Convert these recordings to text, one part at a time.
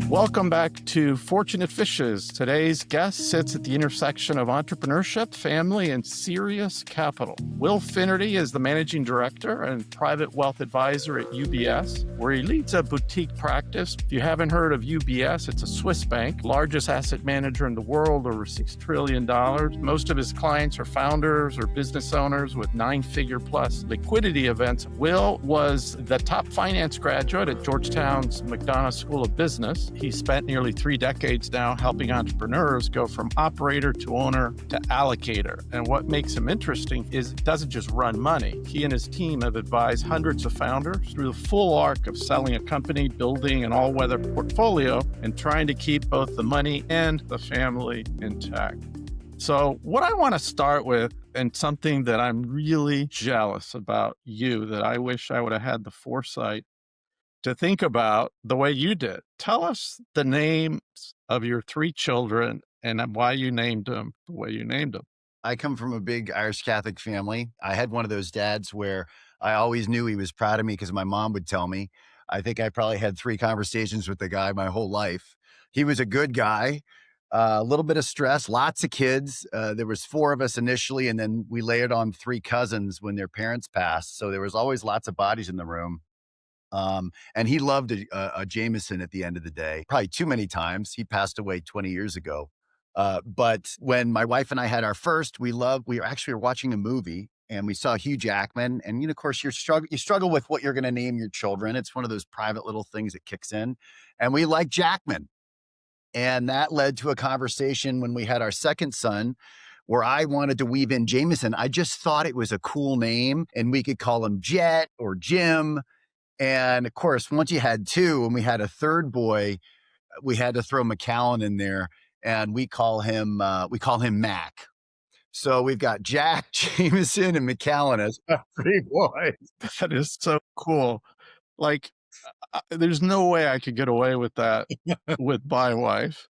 Welcome back to Fortunate Fishes. Today's guest sits at the intersection of entrepreneurship, family, and serious capital. Will Finnerty is the managing director and private wealth advisor at UBS, where he leads a boutique practice. If you haven't heard of UBS, it's a Swiss bank, largest asset manager in the world, over $6 trillion. Most of his clients are founders or business owners with 9-figure plus liquidity events. Will was the top finance graduate at Georgetown's McDonough School of Business. He spent nearly 3 decades now helping entrepreneurs go from operator to owner to allocator. And what makes him interesting is he doesn't just run money. He and his team have advised hundreds of founders through the full arc of selling a company, building an all-weather portfolio, and trying to keep both the money and the family intact. So what I want to start with, and something that I'm really jealous about you, that I wish I would have had the foresight to think about the way you did. Tell us the names of your 3 children and why you named them the way you named them. I come from a big Irish Catholic family. I had one of those dads where I always knew he was proud of me because my mom would tell me. I think I probably had 3 conversations with the guy my whole life. He was a good guy, a little bit of stress, lots of kids. There was 4 of us initially, and then we layered on 3 cousins when their parents passed. So there was always lots of bodies in the room. And he loved a Jameson at the end of the day, probably too many times. He passed away 20 years ago. But when my wife and I had our first, we were watching a movie and we saw Hugh Jackman. And, of course, you struggle with what you're going to name your children. It's one of those private little things that kicks in. And we liked Jackman. And that led to a conversation when we had our second son, where I wanted to weave in Jameson. I just thought it was a cool name and we could call him Jet or Jim. And of course, once you had 2 and we had a third boy, we had to throw McAllen in there, and we call him Mac. So we've got Jack, Jameson, and McAllen as our 3 boys. That is so cool. Like, there's no way I could get away with that with my wife.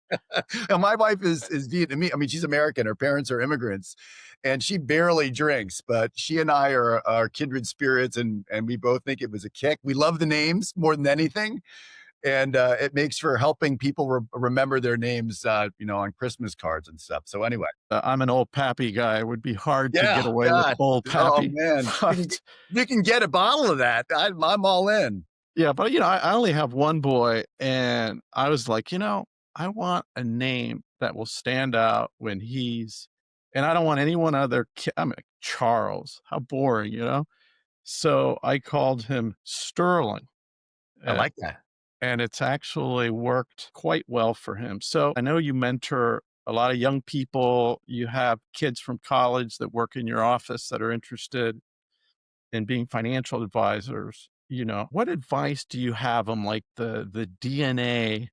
And my wife is Vietnamese. I mean, she's American. Her parents are immigrants, and she barely drinks, but she and I are kindred spirits, and we both think it was a kick. We love the names more than anything. And it makes for helping people remember their names, on Christmas cards and stuff. So anyway. I'm an old Pappy guy. It would be hard to get away with old Pappy. Oh, man. You can get a bottle of that. I'm all in. Yeah, but, I only have 1 boy, and I was like, I want a name that will stand out when and I don't want anyone other I'm like, Charles. How boring, So I called him Sterling. I like that. And it's actually worked quite well for him. So I know you mentor a lot of young people. You have kids from college that work in your office that are interested in being financial advisors. What advice do you have them, like the DNA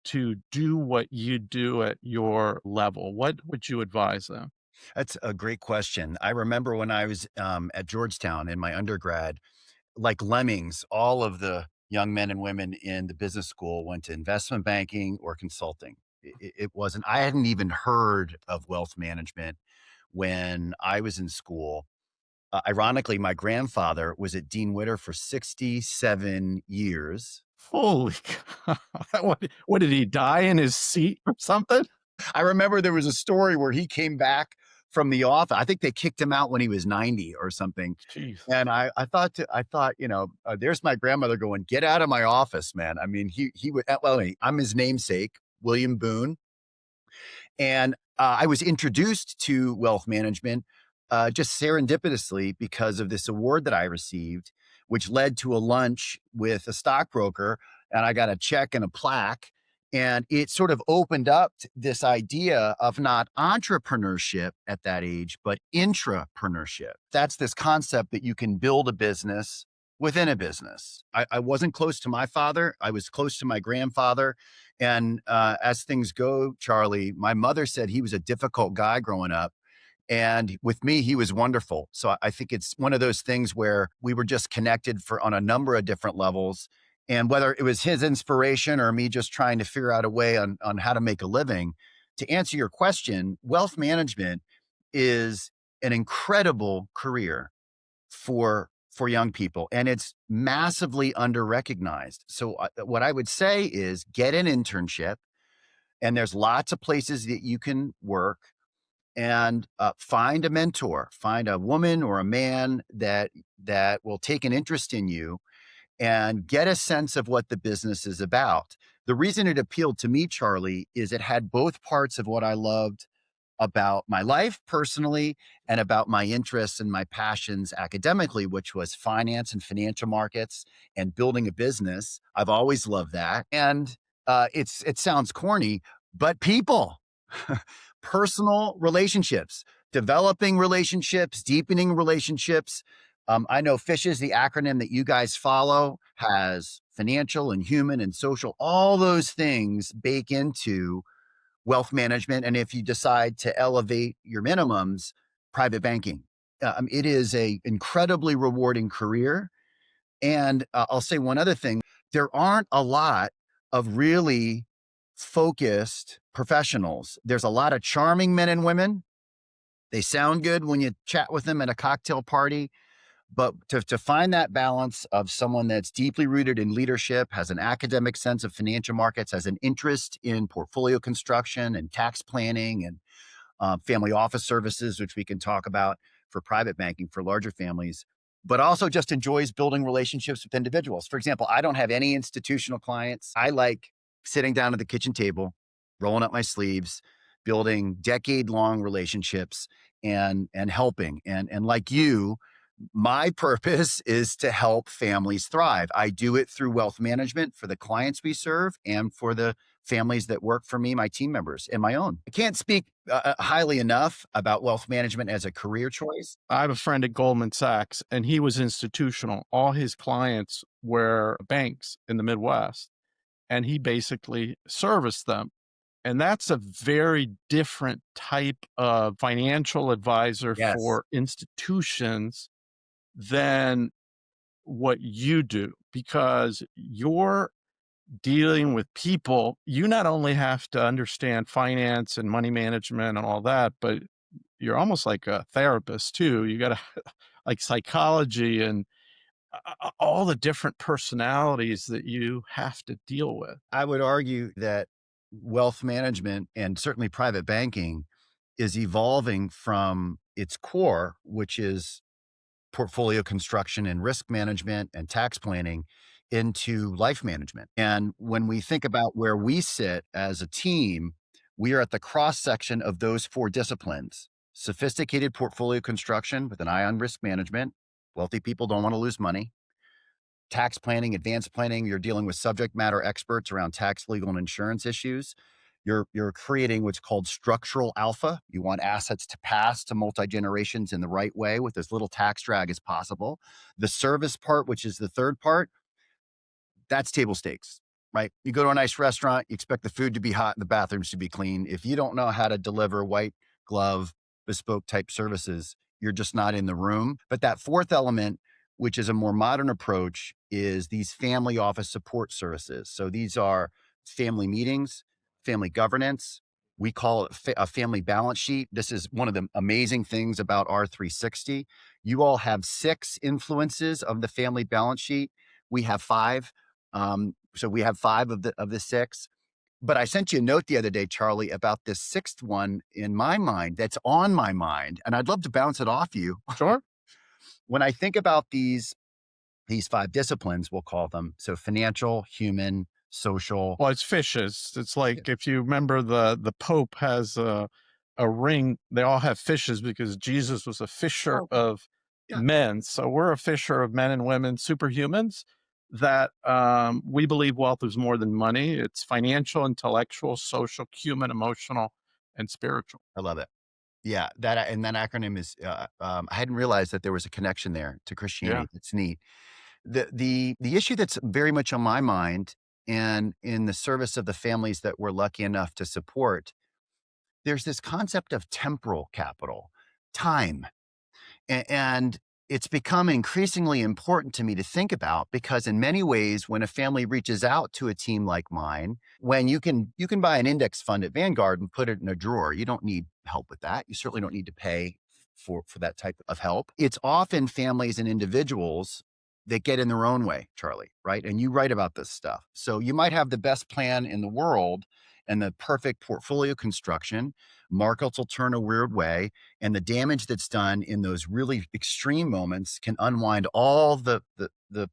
to do what you do at your level? What would you advise them? That's a great question. I remember when I was at Georgetown in my undergrad, like lemmings, all of the young men and women in the business school went to investment banking or consulting. It wasn't, I hadn't even heard of wealth management when I was in school. Ironically, my grandfather was at Dean Witter for 67 years. Holy cow. What did he die in his seat or something? I remember there was a story where he came back from the office. I think they kicked him out when he was 90 or something. Jeez. And I thought, there's my grandmother going, get out of my office, man. I mean, he would, I'm his namesake, William Boone. And I was introduced to wealth management just serendipitously because of this award that I received, which led to a lunch with a stockbroker, and I got a check and a plaque. And it sort of opened up this idea of not entrepreneurship at that age, but intrapreneurship. That's this concept that you can build a business within a business. I wasn't close to my father. I was close to my grandfather. And as things go, Charlie, my mother said he was a difficult guy growing up. And with me, he was wonderful. So I think it's one of those things where we were just connected on a number of different levels. And whether it was his inspiration or me just trying to figure out a way on how to make a living, to answer your question, wealth management is an incredible career for for young people, and it's massively under-recognized. So, what I would say is get an internship, and there's lots of places that you can work, and find a mentor, find a woman or a man that will take an interest in you and get a sense of what the business is about. The reason it appealed to me, Charlie, is it had both parts of what I loved about my life personally and about my interests and my passions academically, which was finance and financial markets and building a business. I've always loved that. And it sounds corny, but people, personal relationships, developing relationships, deepening relationships. I know FISHES, the acronym that you guys follow, has financial and human and social, all those things bake into wealth management. And if you decide to elevate your minimums, private banking. It is a incredibly rewarding career. And I'll say one other thing. There aren't a lot of really focused professionals. There's a lot of charming men and women. They sound good when you chat with them at a cocktail party. But to find that balance of someone that's deeply rooted in leadership, has an academic sense of financial markets, has an interest in portfolio construction and tax planning and family office services, which we can talk about for private banking for larger families, but also just enjoys building relationships with individuals. For example, I don't have any institutional clients. I like sitting down at the kitchen table, rolling up my sleeves, building decade-long relationships and helping. And like you, my purpose is to help families thrive. I do it through wealth management for the clients we serve and for the families that work for me, my team members, and my own. I can't speak highly enough about wealth management as a career choice. I have a friend at Goldman Sachs, and he was institutional. All his clients were banks in the Midwest, and he basically serviced them. And that's a very different type of financial advisor Yes. for institutions than what you do, because you're dealing with people. You not only have to understand finance and money management and all that, but you're almost like a therapist too. You got to like psychology and all the different personalities that you have to deal with. I would argue that wealth management and certainly private banking is evolving from its core, which is portfolio construction and risk management and tax planning, into life management. And when we think about where we sit as a team, we are at the cross section of those four disciplines: sophisticated portfolio construction with an eye on risk management. Wealthy people don't want to lose money. Tax planning, advanced planning, you're dealing with subject matter experts around tax, legal, and insurance issues. You're creating what's called structural alpha. You want assets to pass to multi-generations in the right way with as little tax drag as possible. The service part, which is the third part, that's table stakes, right? You go to a nice restaurant, you expect the food to be hot and the bathrooms to be clean. If you don't know how to deliver white glove, bespoke type services, you're just not in the room. But that fourth element, which is a more modern approach, is these family office support services. So these are family meetings, family governance. We call it a family balance sheet. This is one of the amazing things about R360. You all have 6 influences of the family balance sheet. We have 5. So we have 5 of the 6. But I sent you a note the other day, Charlie, about this 6th one in my mind that's on my mind, and I'd love to bounce it off you. Sure. When I think about these 5 disciplines, we'll call them, so financial, human, social. Well, it's fishes. It's like if you remember the Pope has a ring. They all have fishes because Jesus was a fisher of Yeah. men. So we're a fisher of men and women, superhumans. That we believe wealth is more than money. It's financial, intellectual, social, human, emotional, and spiritual. I love it. Yeah, that and that acronym is, I hadn't realized that there was a connection there to Yeah. Christianity. It's neat. The issue that's very much on my mind and in the service of the families that we're lucky enough to support, there's this concept of temporal capital, time. And it's become increasingly important to me to think about because in many ways, when a family reaches out to a team like mine, when you can buy an index fund at Vanguard and put it in a drawer, you don't need help with that. You certainly don't need to pay for that type of help. It's often families and individuals that get in their own way, Charlie, right? And you write about this stuff. So you might have the best plan in the world and the perfect portfolio construction. Markets will turn a weird way, and the damage that's done in those really extreme moments can unwind all the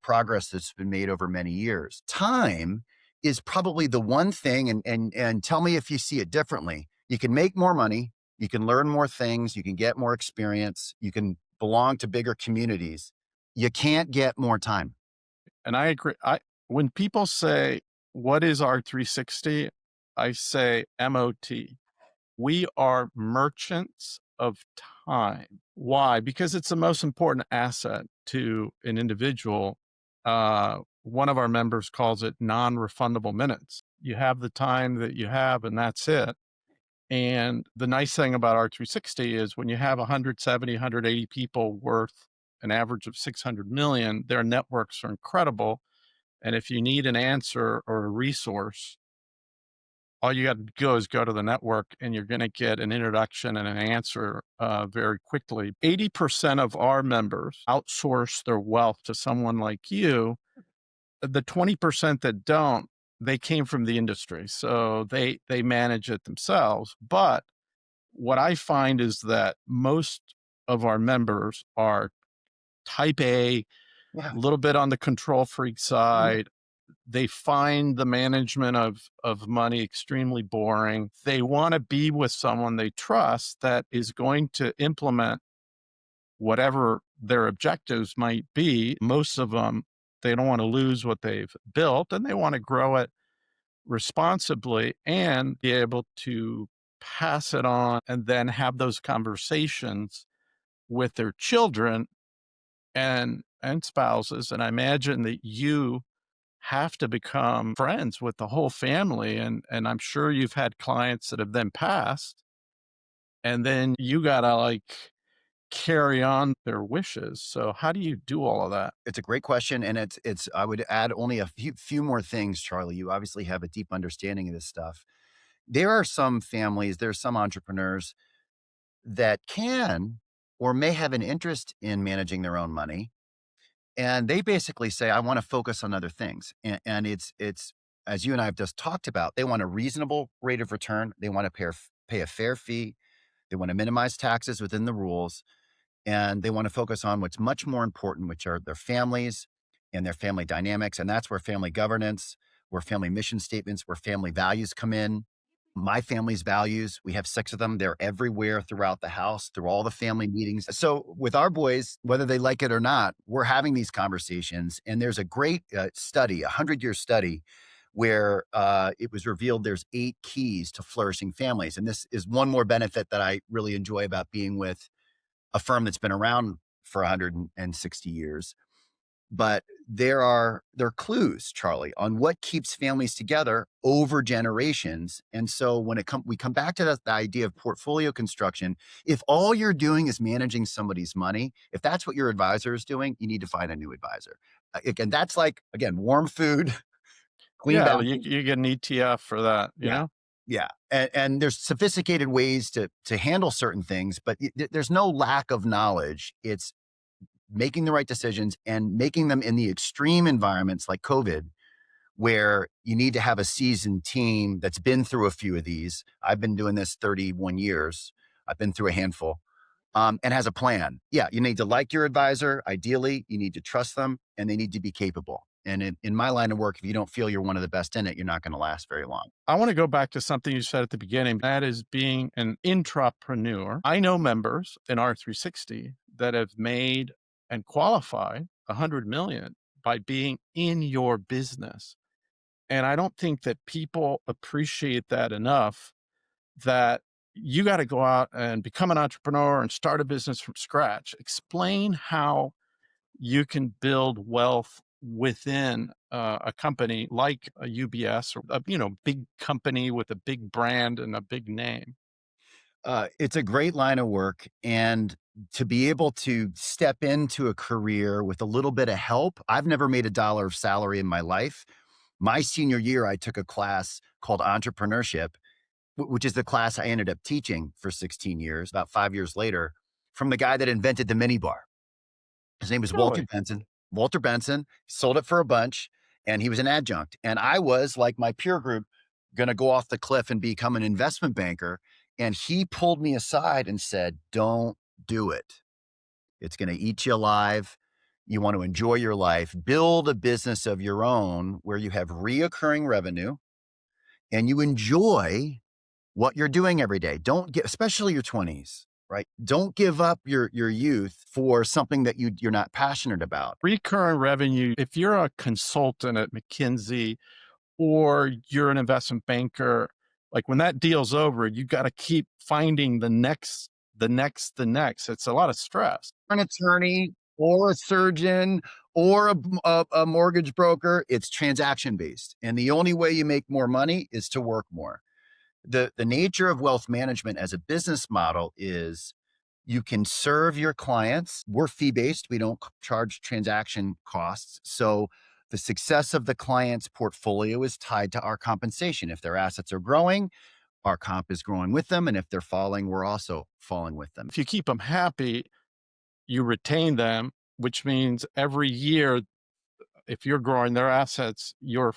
progress that's been made over many years. Time is probably the one thing, and tell me if you see it differently. You can make more money, you can learn more things, you can get more experience, you can belong to bigger communities. You can't get more time. And I agree. When people say, "What is R360?" I say MOT. We are merchants of time. Why? Because it's the most important asset to an individual. One of our members calls it non-refundable minutes. You have the time that you have, and that's it. And the nice thing about R360 is when you have 170, 180 people worth an average of 600 million, their networks are incredible. And if you need an answer or a resource, all you got to go is go to the network and you're going to get an introduction and an answer very quickly. 80% of our members outsource their wealth to someone like you. The 20% that don't, they came from the industry. So they manage it themselves. But what I find is that most of our members are type A, a Yeah. little bit on the control freak side. They find the management of money extremely boring. They want to be with someone they trust that is going to implement whatever their objectives might be. Most of them, they don't want to lose what they've built and they want to grow it responsibly and be able to pass it on and then have those conversations with their children and spouses. And I imagine that you have to become friends with the whole family. And I'm sure you've had clients that have then passed, and then you gotta like carry on their wishes. So how do you do all of that? It's a great question, and it's I would add only a few more things, Charlie. You obviously have a deep understanding of this stuff. There are some families, there's some entrepreneurs that can or may have an interest in managing their own money, and they basically say, "I want to focus on other things." And it's as you and I have just talked about, they want a reasonable rate of return. They want to pay a fair fee. They want to minimize taxes within the rules, and they want to focus on what's much more important, which are their families and their family dynamics. And that's where family governance, where family mission statements, where family values come in. My family's values, we have 6 of them. They're everywhere throughout the house, through all the family meetings. So with our boys, whether they like it or not, we're having these conversations. And there's a great study, a 100-year study, where it was revealed there's 8 keys to flourishing families. And this is one more benefit that I really enjoy about being with a firm that's been around for 160 years. But there are clues, Charlie, on what keeps families together over generations. And so when we come back to the idea of portfolio construction, if all you're doing is managing somebody's money, if that's what your advisor is doing, you need to find a new advisor. Again, that's like, again, warm food, clean Yeah, bathroom. you get an ETF for that, you Yeah. know? Yeah. And there's sophisticated ways to handle certain things, but there's no lack of knowledge. It's making the right decisions and making them in the extreme environments like COVID, where you need to have a seasoned team that's been through a few of these. I've been doing this 31 years. I've been through a handful, and has a plan. Yeah, you need to like your advisor. Ideally, you need to trust them and they need to be capable. And in my line of work, if you don't feel you're one of the best in it, you're not going to last very long. I want to go back to something you said at the beginning. That is being an intrapreneur. I know members in R360 that have made and qualified 100 million by being in your business. And I don't think that people appreciate that enough, that you got to go out and become an entrepreneur and start a business from scratch. Explain how you can build wealth within a company like a UBS or a big company with a big brand and a big name. It's a great line of work. And to be able to step into a career with a little bit of help, I've never made $1 of salary in my life. My senior year, I took a class called entrepreneurship, which is the class I ended up teaching for 16 years. About 5 years later, from the guy that invented the minibar. His name was Walter Really? Benson. Walter Benson sold it for a bunch, and he was an adjunct. And I was, like my peer group, going to go off the cliff and become an investment banker. And he pulled me aside and said, "Don't do it. It's going to eat you alive. You want to enjoy your life. Build a business of your own where you have reoccurring revenue and you enjoy what you're doing every day. Don't get, especially your 20s, right? Don't give up your youth for something that you're not passionate about." Recurring revenue, if you're a consultant at McKinsey or you're an investment banker, like when that deal's over, you got to keep finding the next, the next, the next. It's a lot of stress. An attorney or a surgeon or a mortgage broker, it's transaction based. And the only way you make more money is to work more. The nature of wealth management as a business model is you can serve your clients. We're fee based. We don't charge transaction costs. So the success of the client's portfolio is tied to our compensation. If their assets are growing, our comp is growing with them. And if they're falling, we're also falling with them. If you keep them happy, you retain them, which means every year, if you're growing their assets, you're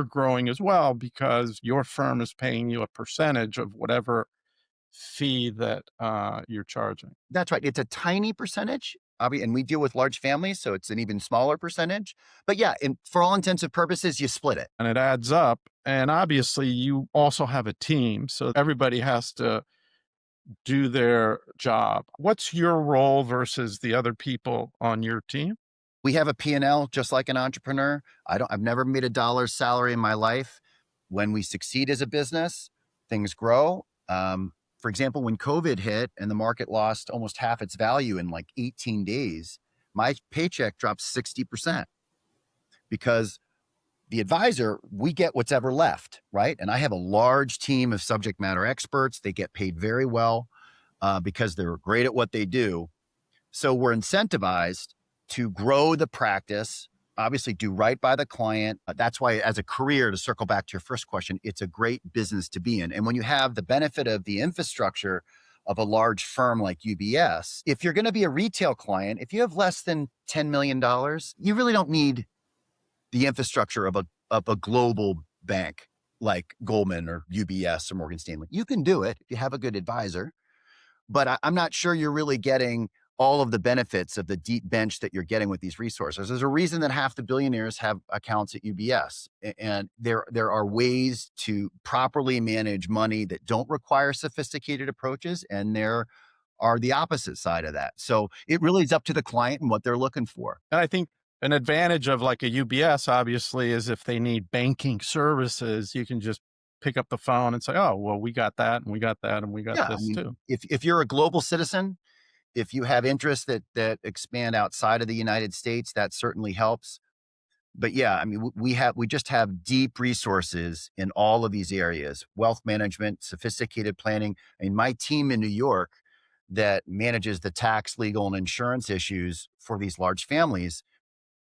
growing as well because your firm is paying you a percentage of whatever fee that you're charging. That's right. It's a tiny percentage. And we deal with large families, so it's an even smaller percentage. But yeah, for all intents and purposes, you split it. And it adds up. And obviously, you also have a team. So everybody has to do their job. What's your role versus the other people on your team? We have a P&L just like an entrepreneur. I've never made a dollar's salary in my life. When we succeed as a business, things grow. For example, when COVID hit and the market lost almost half its value in like 18 days, my paycheck dropped 60% because the advisor, we get what's ever left, right? And I have a large team of subject matter experts. They get paid very well because they're great at what they do. So we're incentivized to grow the practice, obviously do right by the client. That's why, as a career, to circle back to your first question, it's a great business to be in. And when you have the benefit of the infrastructure of a large firm like UBS, if you're going to be a retail client, if you have less than $10 million, you really don't need the infrastructure of a global bank like Goldman or UBS or Morgan Stanley. You can do it if you have a good advisor, but I'm not sure you're really getting all of the benefits of the deep bench that you're getting with these resources. There's a reason that half the billionaires have accounts at UBS. And there are ways to properly manage money that don't require sophisticated approaches. And there are the opposite side of that. So it really is up to the client and what they're looking for. And I think an advantage of like a UBS, obviously, is if they need banking services, you can just pick up the phone and say, "Oh, well, we got that and we got that and we got this too." If you're a global citizen, if you have interests that expand outside of the United States, that certainly helps. But yeah, I mean, we just have deep resources in all of these areas: wealth management, sophisticated planning. I mean, my team in New York that manages the tax, legal, and insurance issues for these large families,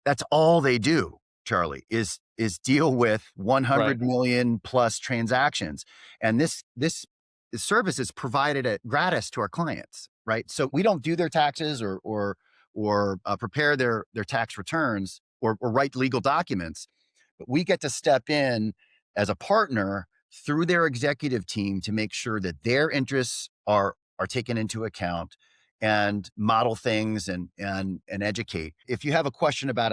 that's all they do, Charlie, is deal with 100 million plus transactions. And this service is provided at gratis to our clients, right? So we don't do their taxes or prepare their tax returns or write legal documents, but we get to step in as a partner through their executive team to make sure that their interests are taken into account and model things and educate. If you have a question about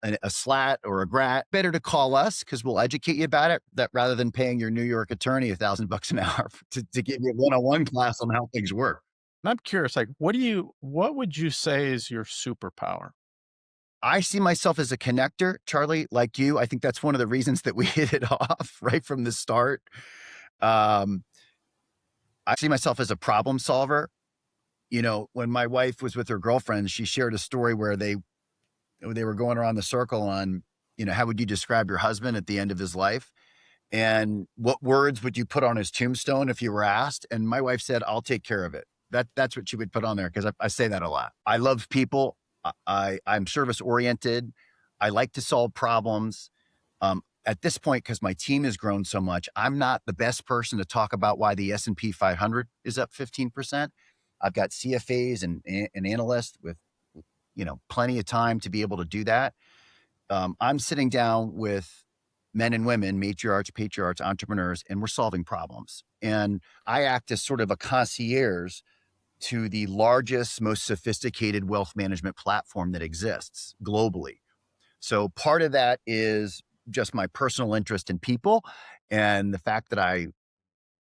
a slat or a grat, better to call us because we'll educate you about it, that rather than paying your New York attorney $1,000 an hour to give you a one-on-one class on how things work. And I'm curious, like, what would you say is your superpower? I see myself as a connector, Charlie, like you. I think that's one of the reasons that we hit it off right from the start. I see myself as a problem solver. You know, when my wife was with her girlfriends, she shared a story where they were going around the circle on, you know, how would you describe your husband at the end of his life? And what words would you put on his tombstone if you were asked? And my wife said, "I'll take care of it." That's what she would put on there because I say that a lot. I love people. I'm service oriented. I like to solve problems. At this point, because my team has grown so much, I'm not the best person to talk about why the S&P 500 is up 15%. I've got CFAs and analysts with, plenty of time to be able to do that. I'm sitting down with men and women, matriarchs, patriarchs, entrepreneurs, and we're solving problems. And I act as sort of a concierge to the largest, most sophisticated wealth management platform that exists globally. So part of that is just my personal interest in people and the fact that I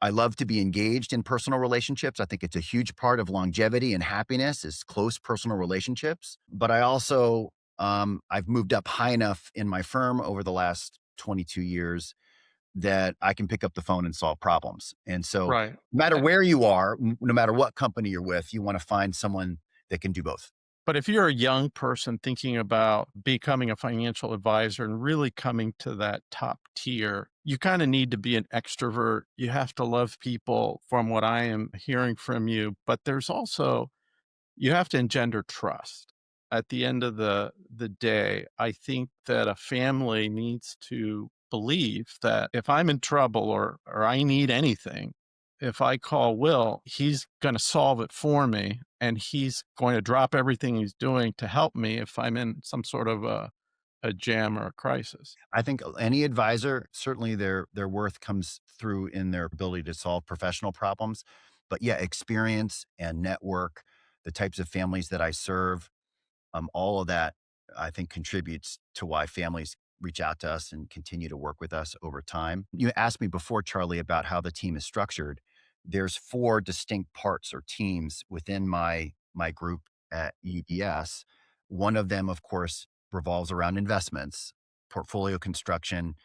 love to be engaged in personal relationships. I think it's a huge part of longevity and happiness is close personal relationships. But I also, I've moved up high enough in my firm over the last 22 years that I can pick up the phone and solve problems. And so Right. no matter where you are, no matter what company you're with, you want to find someone that can do both. But if you're a young person thinking about becoming a financial advisor and really coming to that top tier, you kind of need to be an extrovert. You have to love people, from what I am hearing from you. But there's also, you have to engender trust. At the end of the day, I think that a family needs to believe that if I'm in trouble or I need anything, if I call Will, he's going to solve it for me, and he's going to drop everything he's doing to help me if I'm in some sort of a jam or a crisis. I think any advisor, certainly their worth comes through in their ability to solve professional problems. But yeah, experience and network, the types of families that I serve, all of that, I think, contributes to why families reach out to us and continue to work with us over time. You asked me before, Charlie, about how the team is structured. There's four distinct parts or teams within my group at UBS. One of them, of course, revolves around investments, portfolio construction,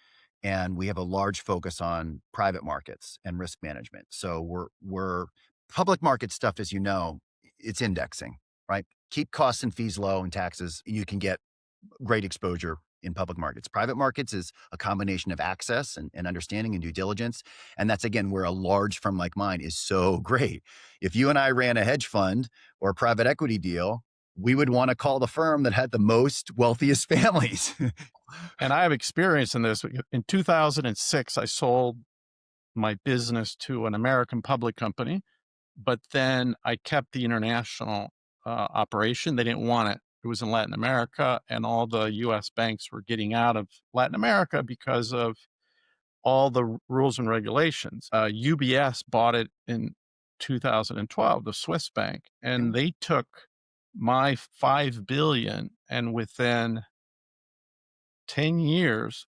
and we have a large focus on private markets and risk management. So we're public market stuff, as you know, it's indexing, right? Keep costs and fees low and taxes, you can get great exposure in public markets. Private markets is a combination of access and understanding and due diligence. And that's, again, where a large firm like mine is so great. If you and I ran a hedge fund or a private equity deal, we would want to call the firm that had the most wealthiest families. And I have experience in this. In 2006, I sold my business to an American public company, but then I kept the international operation. They didn't want it. It was in Latin America, and all the US banks were getting out of Latin America because of all the rules and regulations. UBS bought it in 2012, the Swiss bank, and they took my 5 billion, and within 10 years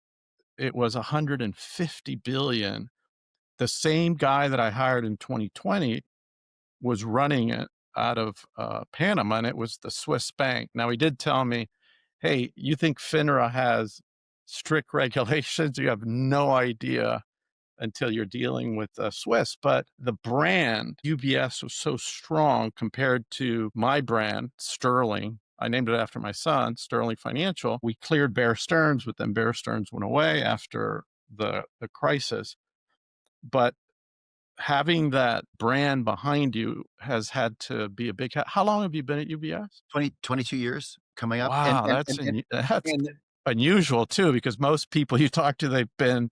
it was 150 billion. The same guy that I hired in 2020 was running it out of Panama, and it was the Swiss bank. Now, he did tell me, hey, you think FINRA has strict regulations? You have no idea until you're dealing with Swiss. But the brand UBS was so strong compared to my brand, Sterling. I named it after my son, Sterling Financial. We cleared Bear Stearns, but then Bear Stearns went away after the crisis. But having that brand behind you has had to be a big how long have you been at UBS? 22 years coming up. Wow, that's And unusual too, because most people you talk to, they've Nothing.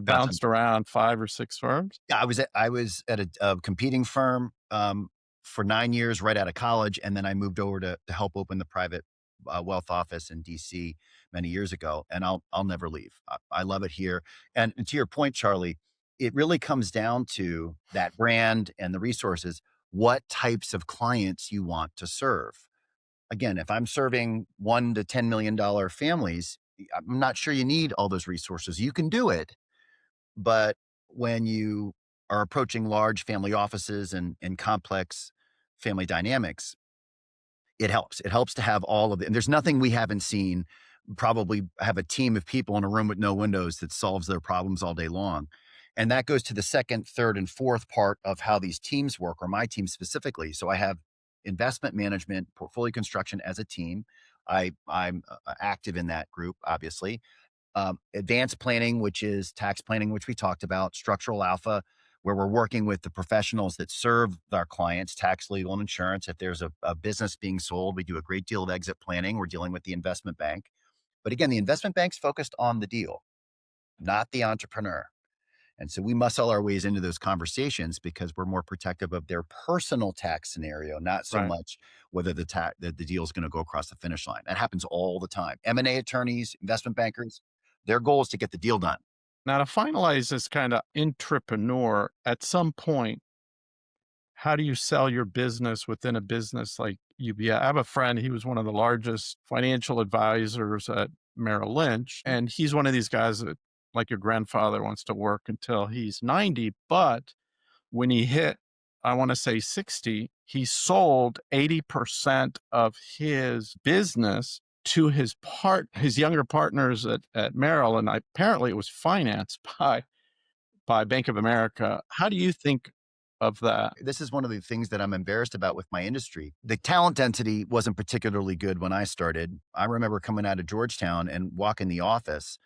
bounced around 5 or 6 firms. Yeah, I was at a competing firm, for 9 years right out of college, and then I moved over to help open the private, wealth office in DC many years ago, and I'll never leave. I love it here, and to your point, Charlie, it really comes down to that brand and the resources, what types of clients you want to serve. Again, if I'm serving $1 to $10 million families, I'm not sure you need all those resources. You can do it, but when you are approaching large family offices and complex family dynamics, it helps. It helps to have all of it. And there's nothing we haven't seen. Probably have a team of people in a room with no windows that solves their problems all day long. And that goes to the second, third, and fourth part of how these teams work, or my team specifically. So I have investment management, portfolio construction as a team. I'm active in that group, obviously. Advanced planning, which is tax planning, which we talked about, structural alpha, where we're working with the professionals that serve our clients, tax, legal, and insurance. If there's a business being sold, we do a great deal of exit planning. We're dealing with the investment bank. But again, the investment bank's focused on the deal, not the entrepreneur. And so we muscle our ways into those conversations because we're more protective of their personal tax scenario, not so Right. much whether the deal is going to go across the finish line. That happens all the time. M&A attorneys, investment bankers, their goal is to get the deal done. Now, to finalize this kind of entrepreneur, at some point, how do you sell your business within a business like UBS? I have a friend, he was one of the largest financial advisors at Merrill Lynch. And he's one of these guys that, like your grandfather, wants to work until he's 90. But when he hit, I want to say 60, he sold 80% of his business to his younger partners at Merrill. And apparently it was financed by Bank of America. How do you think of that? This is one of the things that I'm embarrassed about with my industry. The talent density wasn't particularly good when I started. I remember coming out of Georgetown and walking the office,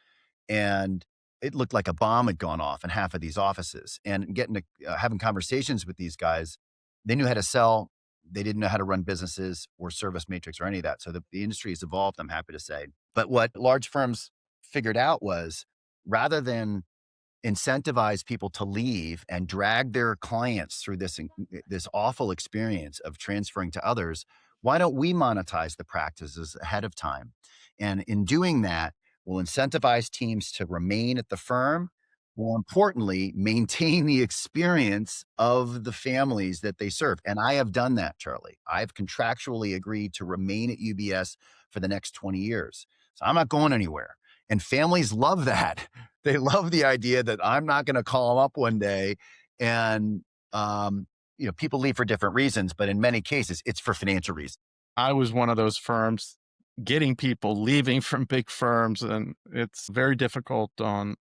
and it looked like a bomb had gone off in half of these offices. And getting to having conversations with these guys, they knew how to sell. They didn't know how to run businesses or service matrix or any of that. So the industry has evolved, I'm happy to say. But what large firms figured out was rather than incentivize people to leave and drag their clients through this awful experience of transferring to others, why don't we monetize the practices ahead of time? And in doing that, we'll incentivize teams to remain at the firm. More importantly, maintain the experience of the families that they serve. And I have done that, Charlie. I've contractually agreed to remain at UBS for the next 20 years. So I'm not going anywhere. And families love that. They love the idea that I'm not going to call them up one day. And, people leave for different reasons, but in many cases, it's for financial reasons. I was one of those firms getting people leaving from big firms, and it's very difficult on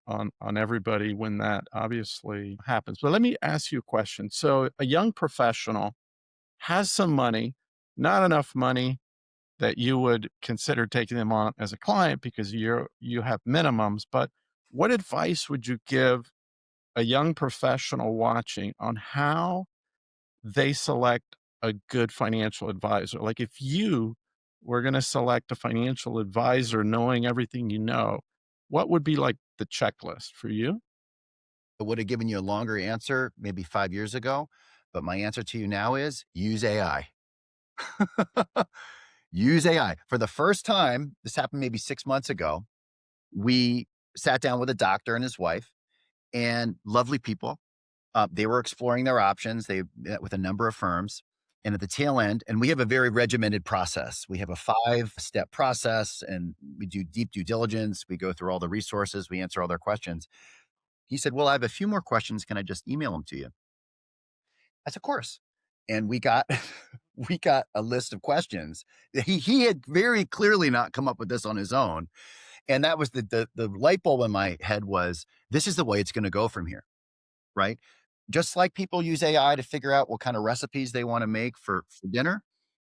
everybody when that obviously happens. But let me ask you a question. So a young professional has some money, not enough money that you would consider taking them on as a client because you have minimums, but what advice would you give a young professional watching on how they select a good financial advisor? Like if you were going to select a financial advisor knowing everything you know, what would be like the checklist for you? I would have given you a longer answer maybe 5 years ago, but my answer to you now is use AI. Use AI. For the first time, this happened maybe 6 months ago. We sat down with a doctor and his wife, and lovely people. They were exploring their options. They met with a number of firms. And at the tail end, and we have a very regimented process. We have a 5-step process, and we do deep due diligence. We go through all the resources. We answer all their questions. He said, "Well, I have a few more questions. Can I just email them to you?" I said, "Of course." And we got we got a list of questions. He had very clearly not come up with this on his own. And that was the light bulb in my head was, this is the way it's going to go from here, right? Just like people use AI to figure out what kind of recipes they want to make for dinner,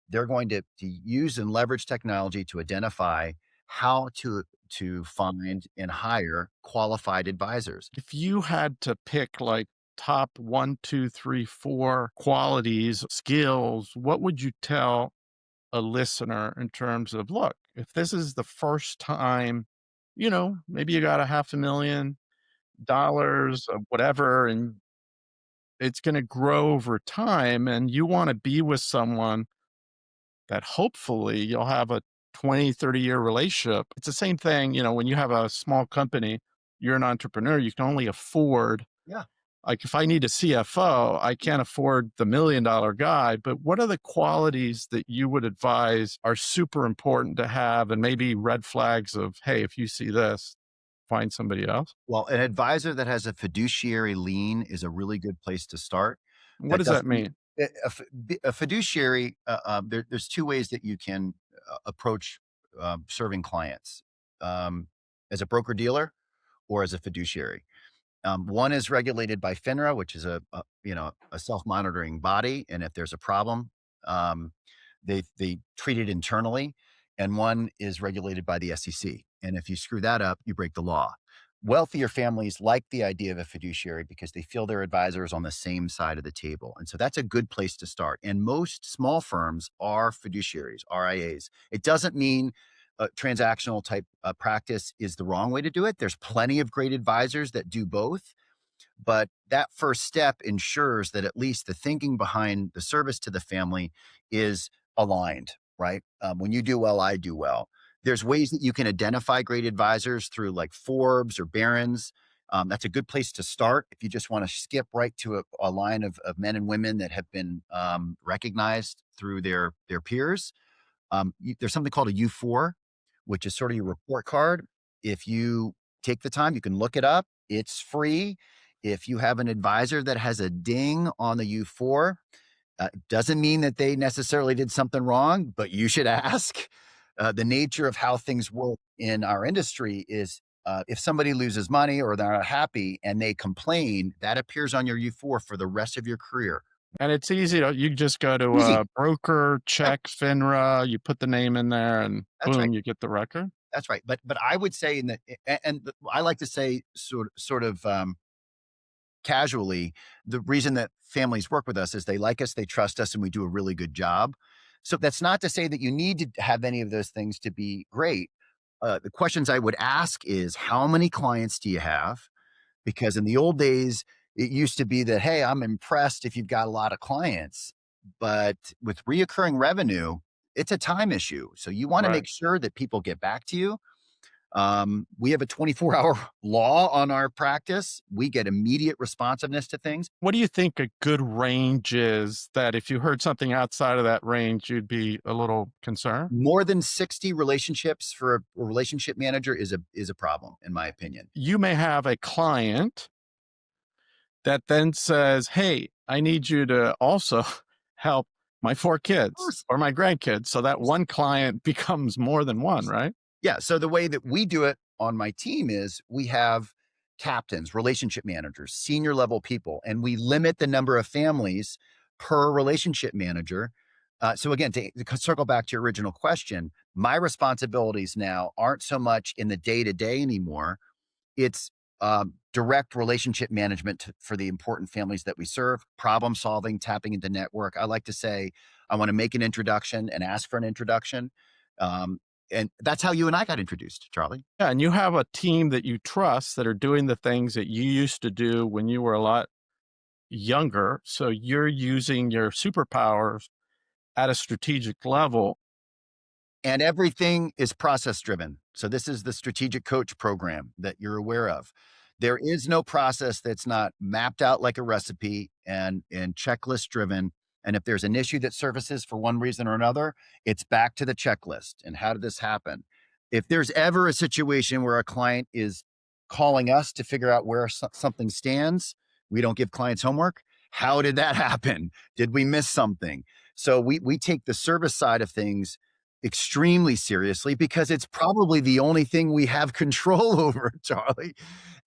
they're going to use and leverage technology to identify how to find and hire qualified advisors. If you had to pick like top one, two, three, four qualities, skills, what would you tell a listener in terms of, look, if this is the first time, maybe you got a $500,000 of whatever, and it's going to grow over time, and you want to be with someone that hopefully you'll have a 20, 30-year relationship. It's the same thing, when you have a small company, you're an entrepreneur, you can only afford, Yeah. like if I need a CFO, I can't afford the $1 million guy, but what are the qualities that you would advise are super important to have, and maybe red flags of, hey, if you see this, find somebody else? Well, an advisor that has a fiduciary lean is a really good place to start. What That does that doesn't mean? a fiduciary, there's two ways that you can approach serving clients, as a broker dealer or as a fiduciary. One is regulated by FINRA, which is a self-monitoring body, and if there's a problem, um, they treat it internally. And one is regulated by the SEC, and if you screw that up, you break the law. Wealthier families like the idea of a fiduciary because they feel their advisor is on the same side of the table, and so that's a good place to start. And most small firms are fiduciaries, RIAs. It doesn't mean transactional type practice is the wrong way to do it. There's plenty of great advisors that do both. But that first step ensures that at least the thinking behind the service to the family is aligned, right? When you do well, I do well. There's ways that you can identify great advisors through like Forbes or Barron's. That's a good place to start if you just want to skip right to a line of men and women that have been recognized through their peers. There's something called a U4, which is sort of your report card. If you take the time, you can look it up. It's free. If you have an advisor that has a ding on the U4, doesn't mean that they necessarily did something wrong, but you should ask. The nature of how things work in our industry is if somebody loses money or they're not happy and they complain, that appears on your U4 for the rest of your career. And it's easy to you just go to Easy. a broker, Yep, check FINRA, you put the name in there and that's right. boom, you get the record. That's right. But I would say in the I like to say sort of casually, the reason that families work with us is they like us, they trust us, and we do a really good job. So that's not to say that you need to have any of those things to be great. The questions I would ask is how many clients do you have? Because in the old days, it used to be that, hey, I'm impressed if you've got a lot of clients. But with reoccurring revenue, it's a time issue. So you want to Right. make sure that people get back to you. We have a 24-hour law on our practice. We get immediate responsiveness to things. What do you think a good range is that if you heard something outside of that range, you'd be a little concerned? More than 60 relationships for a relationship manager is a problem, in my opinion. You may have a client that then says, "Hey, I need you to also help my 4 Of kids course. or my grandkids." So that one client becomes more than one, right? Yeah. So the way that we do it on my team is we have captains, relationship managers, senior level people, and we limit the number of families per relationship manager. So again, to circle back to your original question, my responsibilities now aren't so much in the day to day anymore. It's direct relationship management for the important families that we serve, problem solving, tapping into network. I like to say, I want to make an introduction and ask for an introduction. Um, and that's how you and I got introduced, Charlie. Yeah, and you have a team that you trust that are doing the things that you used to do when you were a lot younger. So you're using your superpowers at a strategic level. And everything is process driven. So this is the strategic coach program that you're aware of. There is no process that's not mapped out like a recipe and checklist driven. And if there's an issue that surfaces for one reason or another, it's back to the checklist. And how did this happen? If there's ever a situation where a client is calling us to figure out where something stands, we don't give clients homework. How did that happen? Did we miss something? So we take the service side of things extremely seriously because it's probably the only thing we have control over, Charlie.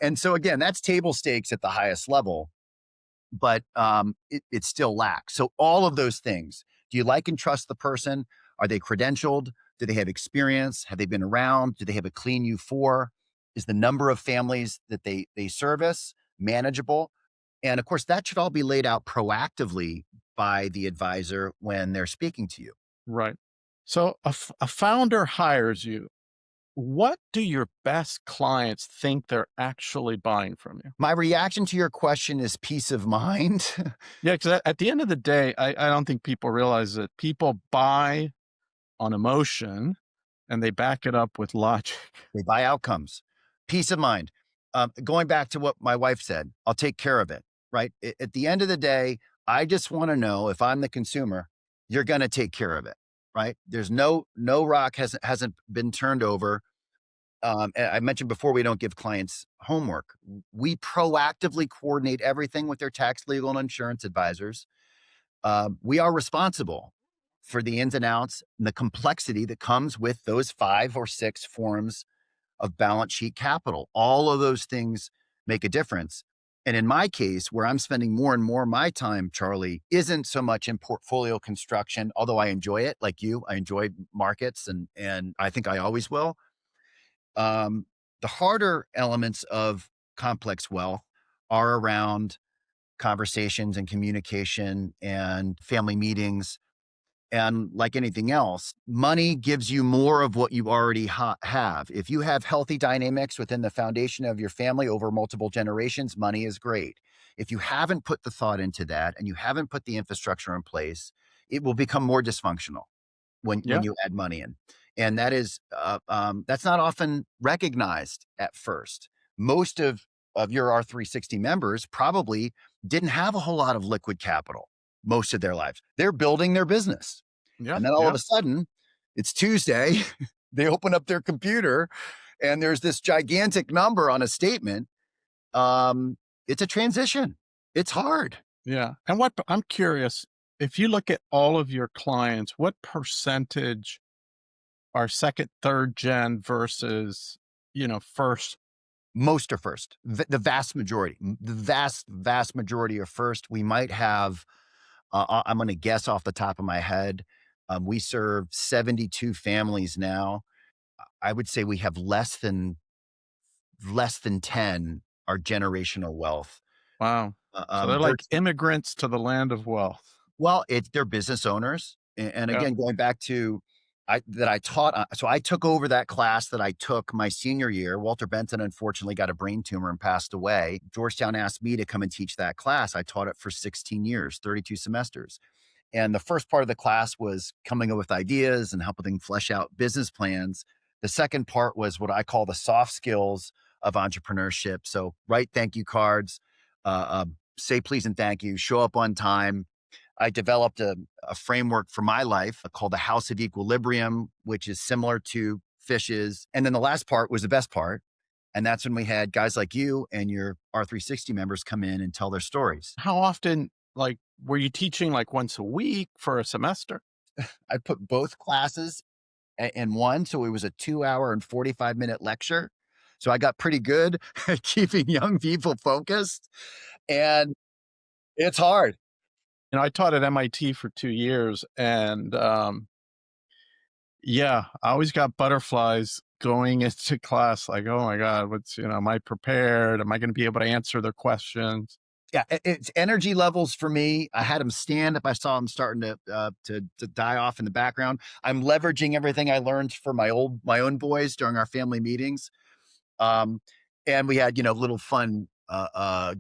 And so again, that's table stakes at the highest level, but it still lacks. So all of those things. Do you like and trust the person? Are they credentialed? Do they have experience? Have they been around? Do they have a clean U4? Is the number of families that they service manageable? And of course, that should all be laid out proactively by the advisor when they're speaking to you. Right. So a founder hires you. What do your best clients think they're actually buying from you? My reaction to your question is peace of mind. Yeah, because at the end of the day, I don't think people realize that people buy on emotion and they back it up with logic. They buy outcomes, peace of mind. Going back to what my wife said, I'll take care of it, right? At the end of the day, I just want to know if I'm the consumer, you're going to take care of it, right? There's no rock hasn't been turned over. And I mentioned before, we don't give clients homework. We proactively coordinate everything with their tax, legal, and insurance advisors. We are responsible for the ins and outs and the complexity that comes with those 5 or 6 forms of balance sheet capital. All of those things make a difference. And in my case, where I'm spending more and more of my time, Charlie, isn't so much in portfolio construction, although I enjoy it like you. I enjoy markets and I think I always will. The harder elements of complex wealth are around conversations and communication and family meetings. And like anything else, money gives you more of what you already have. If you have healthy dynamics within the foundation of your family over multiple generations, money is great. If you haven't put the thought into that and you haven't put the infrastructure in place, it will become more dysfunctional when Yeah. you add money in. And that's not often recognized at first. Most of your R360 members probably didn't have a whole lot of liquid capital most of their lives. They're building their business. Yeah. And then all of Yeah. a sudden, it's Tuesday. They open up their computer and there's this gigantic number on a statement. It's a transition. It's hard. Yeah. And what I'm curious, if you look at all of your clients, what percentage are second, third gen versus, first? Most are first. The vast majority, the vast majority are first. We might have, I'm going to guess off the top of my head, we serve 72 families now. I would say we have less than 10 are generational wealth. Wow. So they're They're like immigrants to the land of wealth. Well, they're business owners, and Yeah. again, going back to I taught, so I took over that class that I took my senior year. Walter Benson unfortunately got a brain tumor and passed away. Georgetown asked me to come and teach that class. I taught it for 16 years, 32 semesters. And the first part of the class was coming up with ideas and helping flesh out business plans. The second part was what I call the soft skills of entrepreneurship. So write thank you cards, say please and thank you, show up on time. I developed a framework for my life called the House of Equilibrium, which is similar to Fish's. And then the last part was the best part. And that's when we had guys like you and your R360 members come in and tell their stories. How often, like, were you teaching like once a week for a semester? I put both classes in one. So it was a 2 hour and 45-minute lecture. So I got pretty good at keeping young people focused. And it's hard. I taught at MIT for 2 years, and yeah, I always got butterflies going into class. Like, oh my god, am I prepared? Am I going to be able to answer their questions? Yeah, it's energy levels for me. I had them stand if I saw them starting to die off in the background. I'm leveraging everything I learned for my own boys during our family meetings. Um, and we had, little fun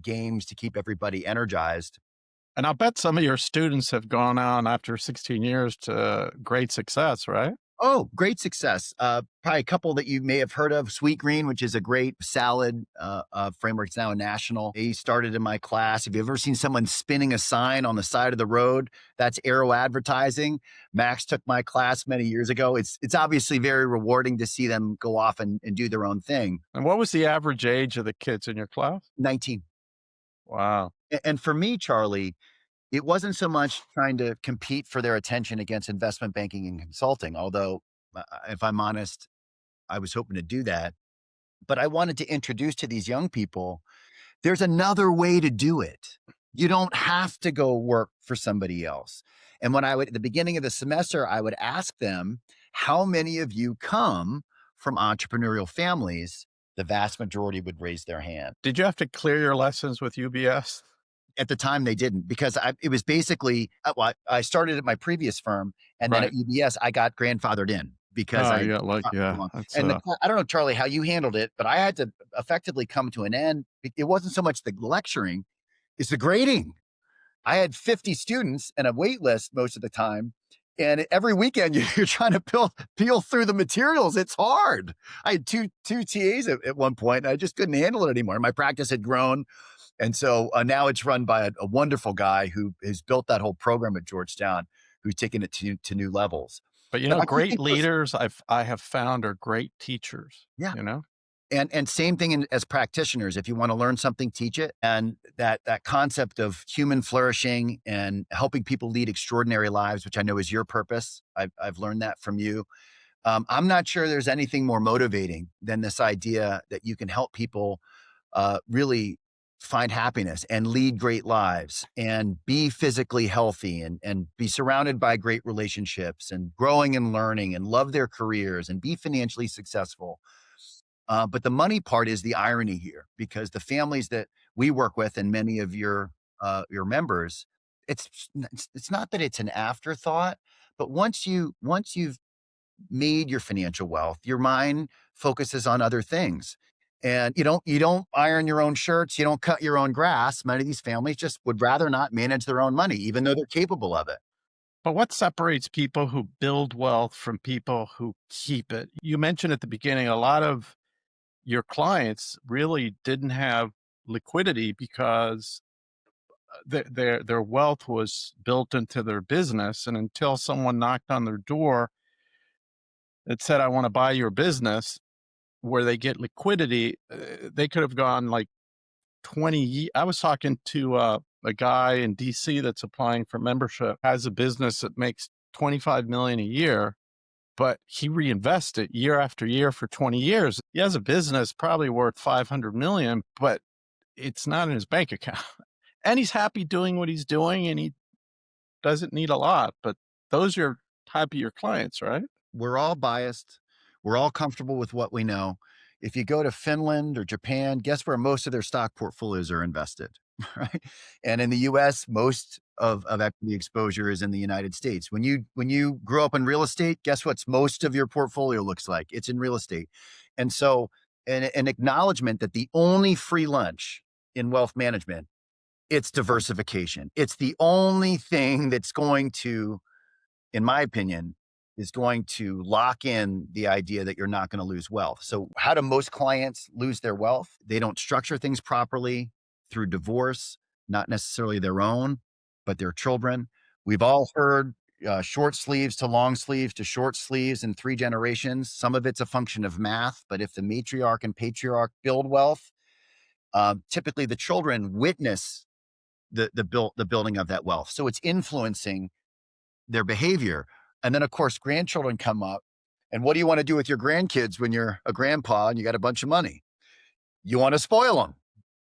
games to keep everybody energized. And I'll bet some of your students have gone on after 16 years to great success, right? Oh, great success. Probably a couple that you may have heard of. Sweet Green, which is a great salad framework. It's now a national. He started in my class. Have you ever seen someone spinning a sign on the side of the road? That's Arrow Advertising. Max took my class many years ago. It's obviously very rewarding to see them go off and do their own thing. And what was the average age of the kids in your class? 19. Wow. And for me, Charlie, it wasn't so much trying to compete for their attention against investment banking and consulting, although if I'm honest, I was hoping to do that. But I wanted to introduce to these young people, there's another way to do it. You don't have to go work for somebody else. And when at the beginning of the semester, I would ask them, how many of you come from entrepreneurial families? The vast majority would raise their hand. Did you have to clear your lessons with UBS? At the time, they didn't, because it was basically, I started at my previous firm, and then Right. at UBS, I got grandfathered in because Oh, I, yeah, that's, and I don't know, Charlie, how you handled it, but I had to effectively come to an end. It wasn't so much the lecturing, it's the grading. I had 50 students and a wait list most of the time. And every weekend you're trying to peel through the materials. It's hard. I had two TAs at one point, and I just couldn't handle it anymore. My practice had grown. And so now it's run by a wonderful guy who has built that whole program at Georgetown, who's taken it to new levels. But I can great think leaders I have found are great teachers. Yeah. You know? And same thing as practitioners. If you want to learn something, teach it. And that concept of human flourishing and helping people lead extraordinary lives, which I know is your purpose. I've learned that from you. I'm not sure there's anything more motivating than this idea that you can help people really find happiness and lead great lives and be physically healthy and be surrounded by great relationships and growing and learning and love their careers and be financially successful. But the money part is the irony here, because the families that we work with and many of your members, it's not that it's an afterthought, But once you've made your financial wealth, your mind focuses on other things. And you don't iron your own shirts, you don't cut your own grass. Many of these families just would rather not manage their own money, even though they're capable of it. But what separates people who build wealth from people who keep it? You mentioned at the beginning a lot of your clients really didn't have liquidity because their wealth was built into their business, and until someone knocked on their door that said, "I want to buy your business," where they get liquidity, they could have gone like 20 I was talking to a guy in DC that's applying for membership, has a business that makes 25 million a year, but he reinvests it year after year for 20 years. He has a business probably worth 500 million, but it's not in his bank account. And he's happy doing what he's doing, and he doesn't need a lot, but those are type of your clients, right? We're all biased. We're all comfortable with what we know. If you go to Finland or Japan, guess where most of their stock portfolios are invested, right? And in the US, most of equity exposure is in the United States. When you grow up in real estate, guess what's most of your portfolio looks like? It's in real estate. And so an acknowledgement that the only free lunch in wealth management, it's diversification. It's the only thing that's going to, in my opinion, is going to lock in the idea that you're not going to lose wealth. So how do most clients lose their wealth? They don't structure things properly through divorce, not necessarily their own, but their children. We've all heard short sleeves to long sleeves to short sleeves in 3 generations. Some of it's a function of math, but if the matriarch and patriarch build wealth, typically the children witness the building of that wealth. So it's influencing their behavior. And then, of course, grandchildren come up. And what do you want to do with your grandkids when you're a grandpa and you got a bunch of money? You want to spoil them,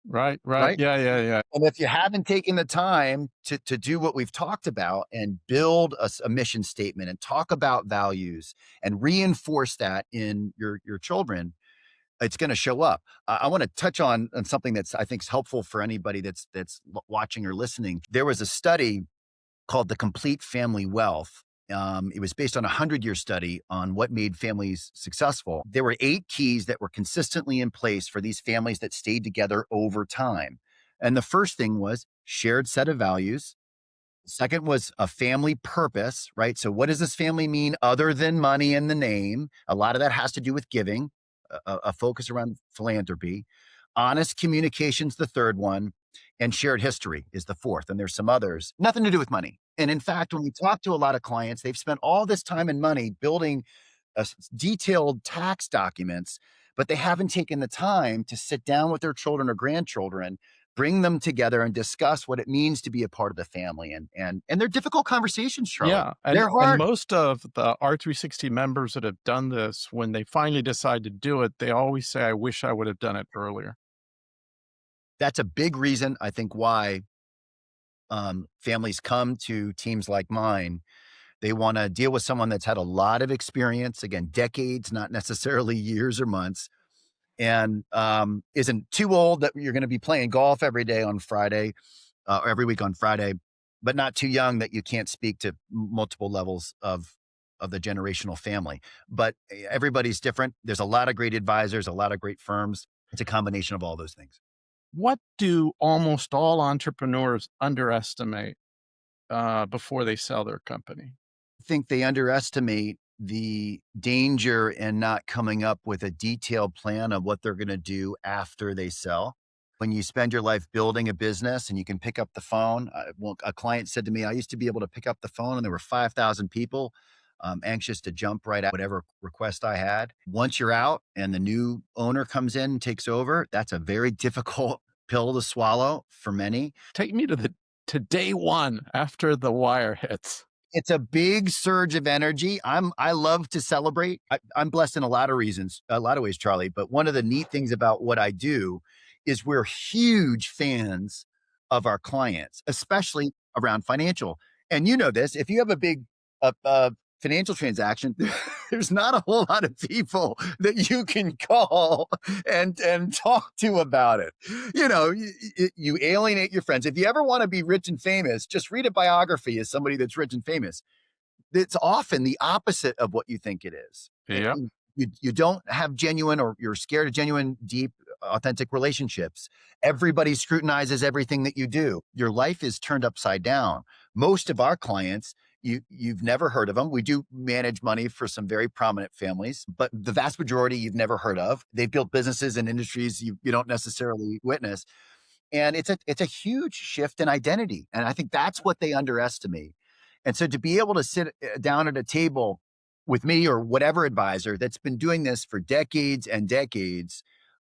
Right, right. right? Yeah, yeah, yeah. And if you haven't taken the time to do what we've talked about and build a mission statement and talk about values and reinforce that in your children, it's going to show up. I want to touch on something that's I think is helpful for anybody that's watching or listening. There was a study called The Complete Family Wealth. It was based on a 100-year study on what made families successful. There were 8 keys that were consistently in place for these families that stayed together over time. And the first thing was shared set of values. Second was a family purpose, right? So what does this family mean other than money in the name? A lot of that has to do with giving, a focus around philanthropy. Honest communication's the third one, and shared history is the fourth. And there's some others, nothing to do with money. And in fact, when we talk to a lot of clients, they've spent all this time and money building detailed tax documents, but they haven't taken the time to sit down with their children or grandchildren, bring them together and discuss what it means to be a part of the family. And they're difficult conversations, Charlie. Yeah, They're and hard. most of the R360 members that have done this, when they finally decide to do it, they always say, "I wish I would have done it earlier." That's a big reason, I think, why families come to teams like mine. They want to deal with someone that's had a lot of experience, again, decades, not necessarily years or months, and isn't too old that you're going to be playing golf every day on Friday, or every week on Friday, but not too young that you can't speak to multiple levels of the generational family. But everybody's different. There's a lot of great advisors, a lot of great firms. It's a combination of all those things. What do almost all entrepreneurs underestimate before they sell their company? I think they underestimate the danger in not coming up with a detailed plan of what they're going to do after they sell. When you spend your life building a business and you can pick up the phone, a client said to me, I used to be able to pick up the phone and there were 5,000 people anxious to jump right at whatever request I had. Once you're out and the new owner comes in and takes over, that's a very difficult pill to swallow for many. Take me to day one after the wire hits. It's a big surge of energy. I love to celebrate. I'm blessed in a lot of reasons, a lot of ways, Charlie. But one of the neat things about what I do is we're huge fans of our clients, especially around financial. And you know this, if you have a big financial transaction, there's not a whole lot of people that you can call and talk to about it. You alienate your friends. If you ever want to be rich and famous, just read a biography as somebody that's rich and famous. it's often the opposite of what you think it is. Yep. You don't have genuine, or you're scared of genuine, deep, authentic relationships. Everybody scrutinizes everything that you do. Your life is turned upside down. Most of our clients, you've never heard of them. We do manage money for some very prominent families, but the vast majority you've never heard of. They've built businesses in industries you don't necessarily witness. And it's a huge shift in identity. And I think that's what they underestimate. And so to be able to sit down at a table with me or whatever advisor that's been doing this for decades and decades,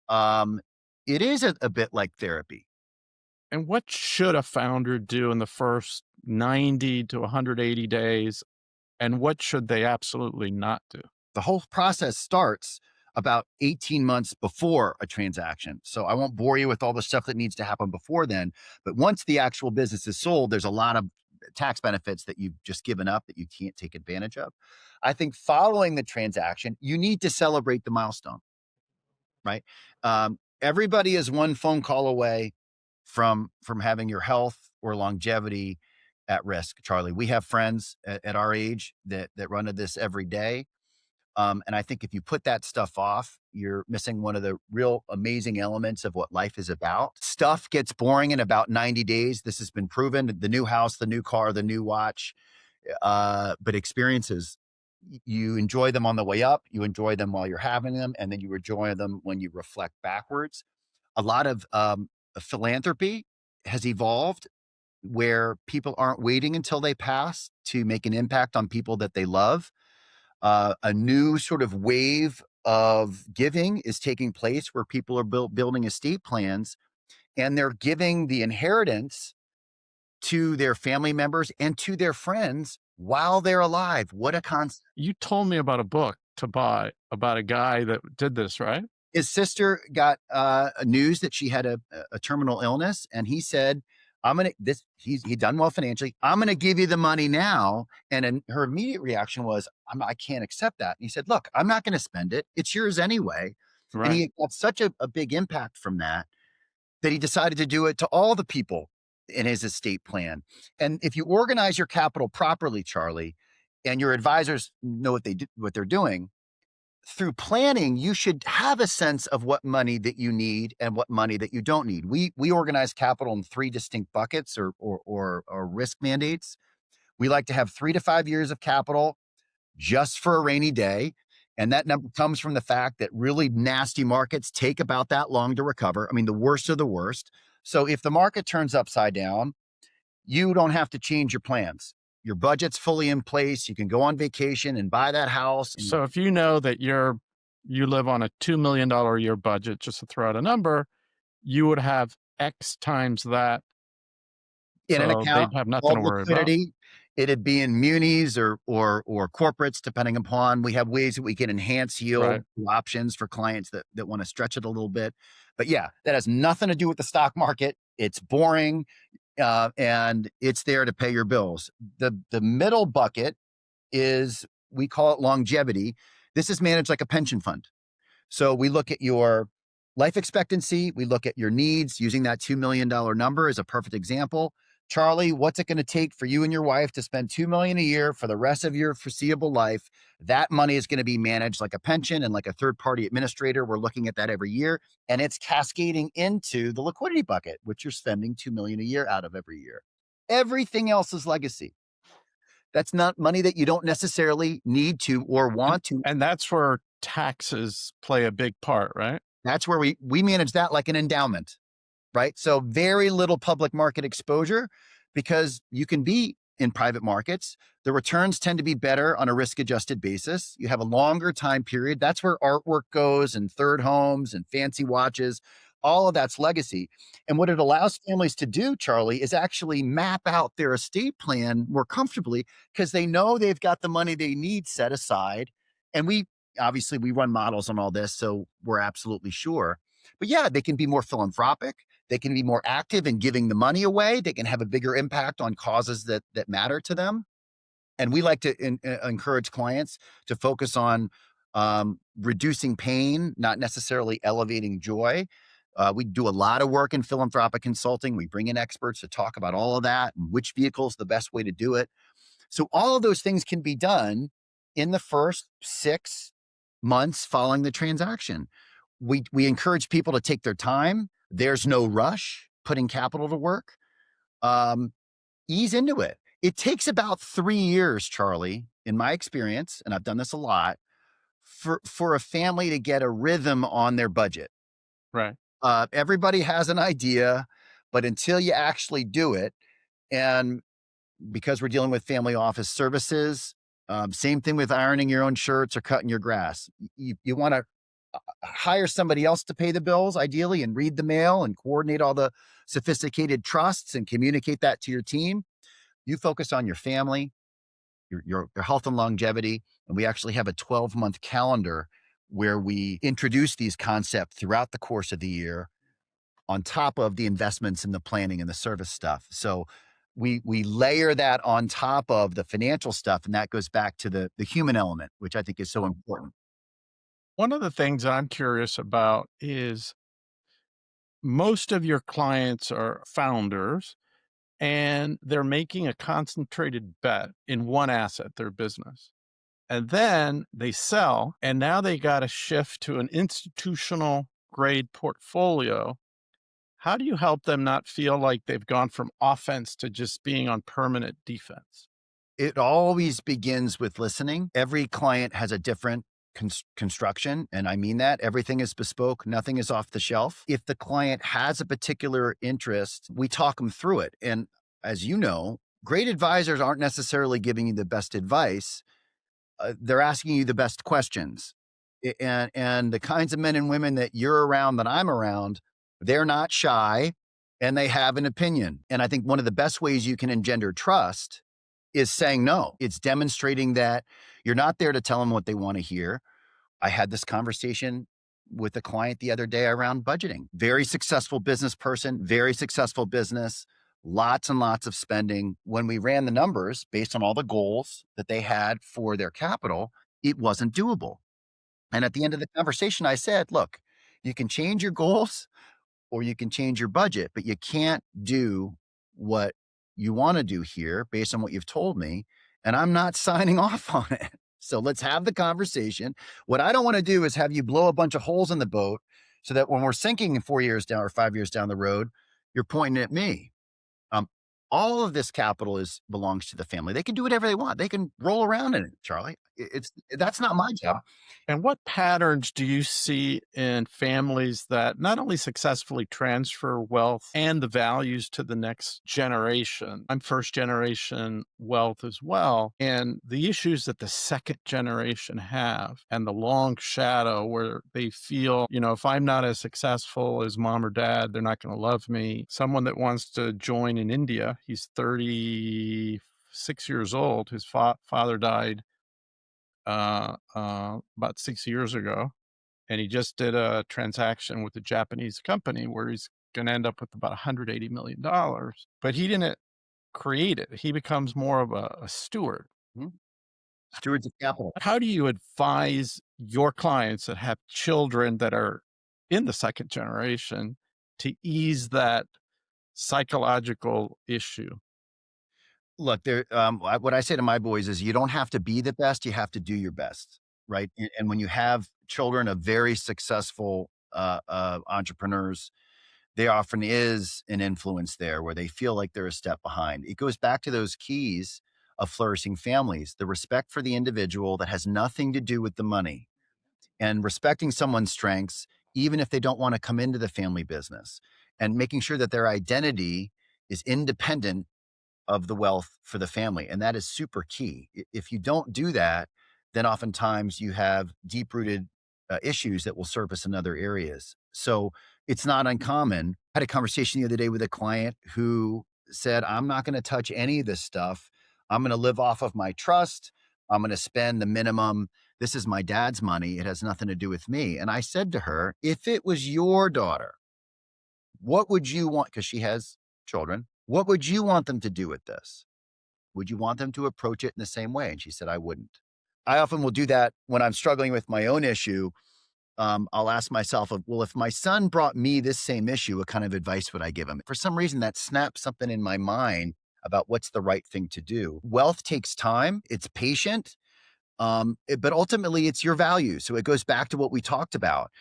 um, it is a bit like therapy. And what should a founder do in the first 90 to 180 days? And what should they absolutely not do? The whole process starts about 18 months before a transaction. So I won't bore you with all the stuff that needs to happen before then. But once the actual business is sold, there's a lot of tax benefits that you've just given up that you can't take advantage of. I think following the transaction, you need to celebrate the milestone, right? Everybody is one phone call away from having your health or longevity at risk, Charlie. We have friends at our age that run to this every day. And I think if you put that stuff off, you're missing one of the real amazing elements of what life is about. Stuff gets boring in about 90 days. This has been proven. The new house, the new car, the new watch, but experiences, you enjoy them on the way up, you enjoy them while you're having them, and then you enjoy them when you reflect backwards. A lot of philanthropy has evolved where people aren't waiting until they pass to make an impact on people that they love. A new sort of wave of giving is taking place where people are building estate plans, and they're giving the inheritance to their family members and to their friends while they're alive. What a concept. You told me about a book to buy about a guy that did this, right? His sister got news that she had a terminal illness, and he said, "I'm gonna this." He done well financially. "I'm gonna give you the money now." And her immediate reaction was, "I can't accept that." And he said, "Look, I'm not going to spend it. It's yours anyway." And Right. he got such a big impact from that that he decided to do it to all the people in his estate plan. And if you organize your capital properly, Charlie, and your advisors know what they're doing, through planning, you should have a sense of what money that you need and what money that you don't need. We organize capital in three distinct buckets or risk mandates. We like to have 3 to 5 years of capital just for a rainy day. And that number comes from the fact that really nasty markets take about that long to recover. I mean, the worst of the worst. So if the market turns upside down, you don't have to change your plans. Your budget's fully in place. You can go on vacation and buy that house. So if you know that you live on a $2 million a year budget, just to throw out a number, you would have X times that. In an So account they'd have nothing called to worry about. Liquidity. It'd be in munis or corporates, depending upon. We have ways that we can enhance yield Right. options for clients that want to stretch it a little bit. But yeah, that has nothing to do with the stock market. It's boring, and it's there to pay your bills. The middle bucket is, we call it longevity. This is managed like a pension fund. So we look at your life expectancy, we look at your needs, using that $2 million number as a perfect example. Charlie, what's it going to take for you and your wife to spend $2 million a year for the rest of your foreseeable life? That money is going to be managed like a pension and like a third-party administrator. We're looking at that every year, and it's cascading into the liquidity bucket, which you're spending $2 million a year out of every year. Everything else is legacy. That's not money that you don't necessarily need to or want to. And that's where taxes play a big part, right? That's where we manage that like an endowment, right? So very little public market exposure, because you can be in private markets. The returns tend to be better on a risk-adjusted basis. You have a longer time period. That's where artwork goes, and third homes and fancy watches. All of that's legacy. And what it allows families to do, Charlie, is actually map out their estate plan more comfortably, because they know they've got the money they need set aside. And obviously we run models on all this, so we're absolutely sure. But yeah, they can be more philanthropic. They can be more active in giving the money away. They can have a bigger impact on causes that matter to them. And we like to encourage clients to focus on reducing pain, not necessarily elevating joy. We do a lot of work in philanthropic consulting. We bring in experts to talk about all of that and which vehicle is the best way to do it. So all of those things can be done in the first 6 months following the transaction. We encourage people to take their time. There's no rush putting capital to work. Um, Ease into it. It takes about 3 years, Charlie, in my experience, and I've done this a lot, for a family to get a rhythm on their budget. Right. Everybody has an idea, but until you actually do it, and because we're dealing with family office services, same thing with ironing your own shirts or cutting your grass. You want to hire somebody else to pay the bills, ideally, and read the mail and coordinate all the sophisticated trusts and communicate that to your team. You focus on your family, your health and longevity. And we actually have a 12-month calendar where we introduce these concepts throughout the course of the year on top of the investments and the planning and the service stuff. So we layer that on top of the financial stuff. And that goes back to the human element, which I think is so important. One of the things I'm curious about is most of your clients are founders and they're making a concentrated bet in one asset, their business. And then they sell, and now they got to shift to an institutional grade portfolio. How do you help them not feel like they've gone from offense to just being on permanent defense? It always begins with listening. Every client has a different construction. And I mean that everything is bespoke, nothing is off the shelf. If the client has a particular interest, we talk them through it. And as you know, great advisors aren't necessarily giving you the best advice. They're asking you the best questions. And the kinds of men and women that you're around, that I'm around, they're not shy and they have an opinion. And I think one of the best ways you can engender trust is saying no. It's demonstrating that you're not there to tell them what they want to hear. I had this conversation with a client the other day around budgeting. Very successful business person, very successful business, lots and lots of spending. When we ran the numbers based on all the goals that they had for their capital, it wasn't doable. And at the end of the conversation, I said, look, you can change your goals or you can change your budget, but you can't do what you want to do here based on what you've told me. And I'm not signing off on it. So let's have the conversation. What I don't want to do is have you blow a bunch of holes in the boat so that when we're sinking in 4 years down or 5 years down the road, you're pointing at me. Um, all of this capital belongs to the family. They can do whatever they want. They can roll around in it, Charlie. That's not my job. And what patterns do you see in families that not only successfully transfer wealth and the values to the next generation? I'm first generation wealth as well. And the issues that the second generation have and the long shadow where they feel, if I'm not as successful as mom or dad, they're not going to love me. Someone that wants to join in India, he's 36 years old. His father died about 6 years ago, and he just did a transaction with a Japanese company where he's going to end up with about $180 million. But he didn't create it; he becomes more of a steward. Mhm. Stewards of capital. How do you advise your clients that have children that are in the second generation to ease that psychological issue? Look, what I say to my boys is you don't have to be the best, you have to do your best, right? And when you have children of very successful entrepreneurs, there often is an influence there where they feel like they're a step behind. It goes back to those keys of flourishing families, the respect for the individual that has nothing to do with the money, and respecting someone's strengths, even if they don't want to come into the family business, and making sure that their identity is independent of the wealth for the family. And that is super key. If you don't do that, then oftentimes you have deep rooted issues that will surface in other areas. So it's not uncommon. I had a conversation the other day with a client who said, I'm not going to touch any of this stuff. I'm going to live off of my trust. I'm going to spend the minimum. This is my dad's money. It has nothing to do with me. And I said to her, if it was your daughter, what would you want? Because she has children. What would you want them to do with this? Would you want them to approach it in the same way? And she said, I wouldn't. I often will do that when I'm struggling with my own issue. I'll ask myself, well, if my son brought me this same issue, what kind of advice would I give him? For some reason, that snapped something in my mind. about what's the right thing to do. Wealth takes time. It's patient. But ultimately it's your values. So it goes back to what we talked about.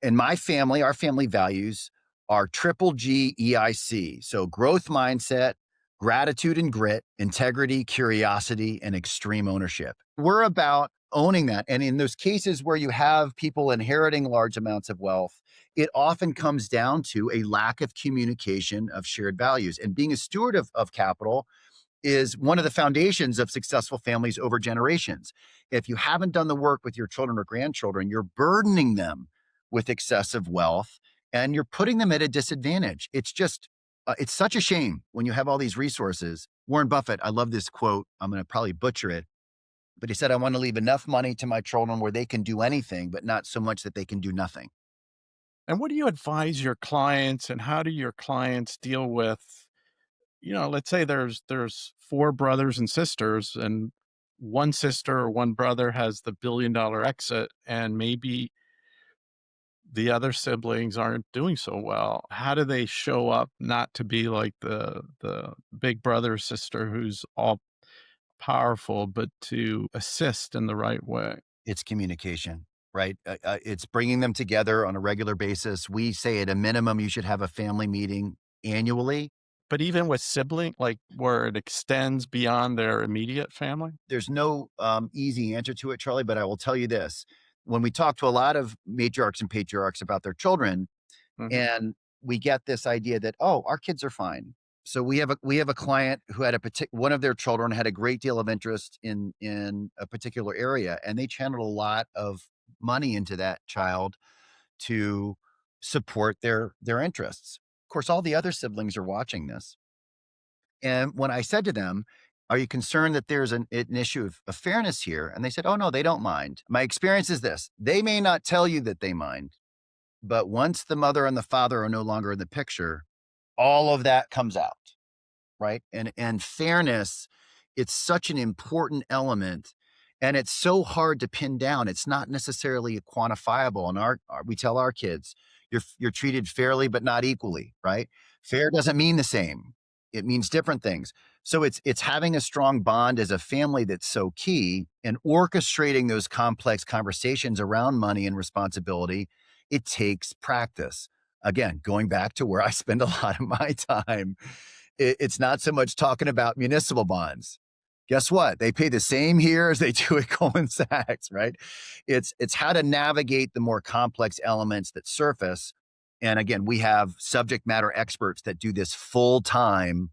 In my family, our family values are triple GEIC. So growth mindset, gratitude and grit, integrity, curiosity, and extreme ownership. We're about owning that. And in those cases where you have people inheriting large amounts of wealth, it often comes down to a lack of communication of shared values. And being a steward of capital is one of the foundations of successful families over generations. If you haven't done the work with your children or grandchildren, you're burdening them with excessive wealth and you're putting them at a disadvantage. It's just, it's such a shame when you have all these resources. Warren Buffett, I love this quote. I'm going to probably butcher it, but he said, I want to leave enough money to my children where they can do anything, but not so much that they can do nothing. And what do you advise your clients, and how do your clients deal with, let's say there's four brothers and sisters, and one sister or one brother has the billion-dollar exit, and maybe the other siblings aren't doing so well. How do they show up not to be like the big brother or sister who's all powerful, but to assist in the right way? It's communication, right? It's bringing them together on a regular basis. We say at a minimum, you should have a family meeting annually. But even with sibling, like where it extends beyond their immediate family? There's no easy answer to it, Charlie, but I will tell you this. When we talk to a lot of matriarchs and patriarchs about their children, Mhm. and we get this idea that, oh, our kids are fine. So we have a client who had one of their children had a great deal of interest in a particular area, and they channeled a lot of money into that child to support their interests. Of course, all the other siblings are watching this. And when I said to them, are you concerned that there's an issue of fairness here? And they said, oh, no, they don't mind. My experience is this: they may not tell you that they mind, but once the mother and the father are no longer in the picture, all of that comes out, right? And fairness, it's such an important element, and it's so hard to pin down. It's not necessarily quantifiable. And we tell our kids, you're treated fairly but not equally, right? Fair doesn't mean the same. It means different things. So it's having a strong bond as a family that's so key, and orchestrating those complex conversations around money and responsibility. It takes practice. Again, going back to where I spend a lot of my time, it's not so much talking about municipal bonds. Guess what? They pay the same here as they do at Goldman Sachs, right? It's how to navigate the more complex elements that surface. And again, we have subject matter experts that do this full time,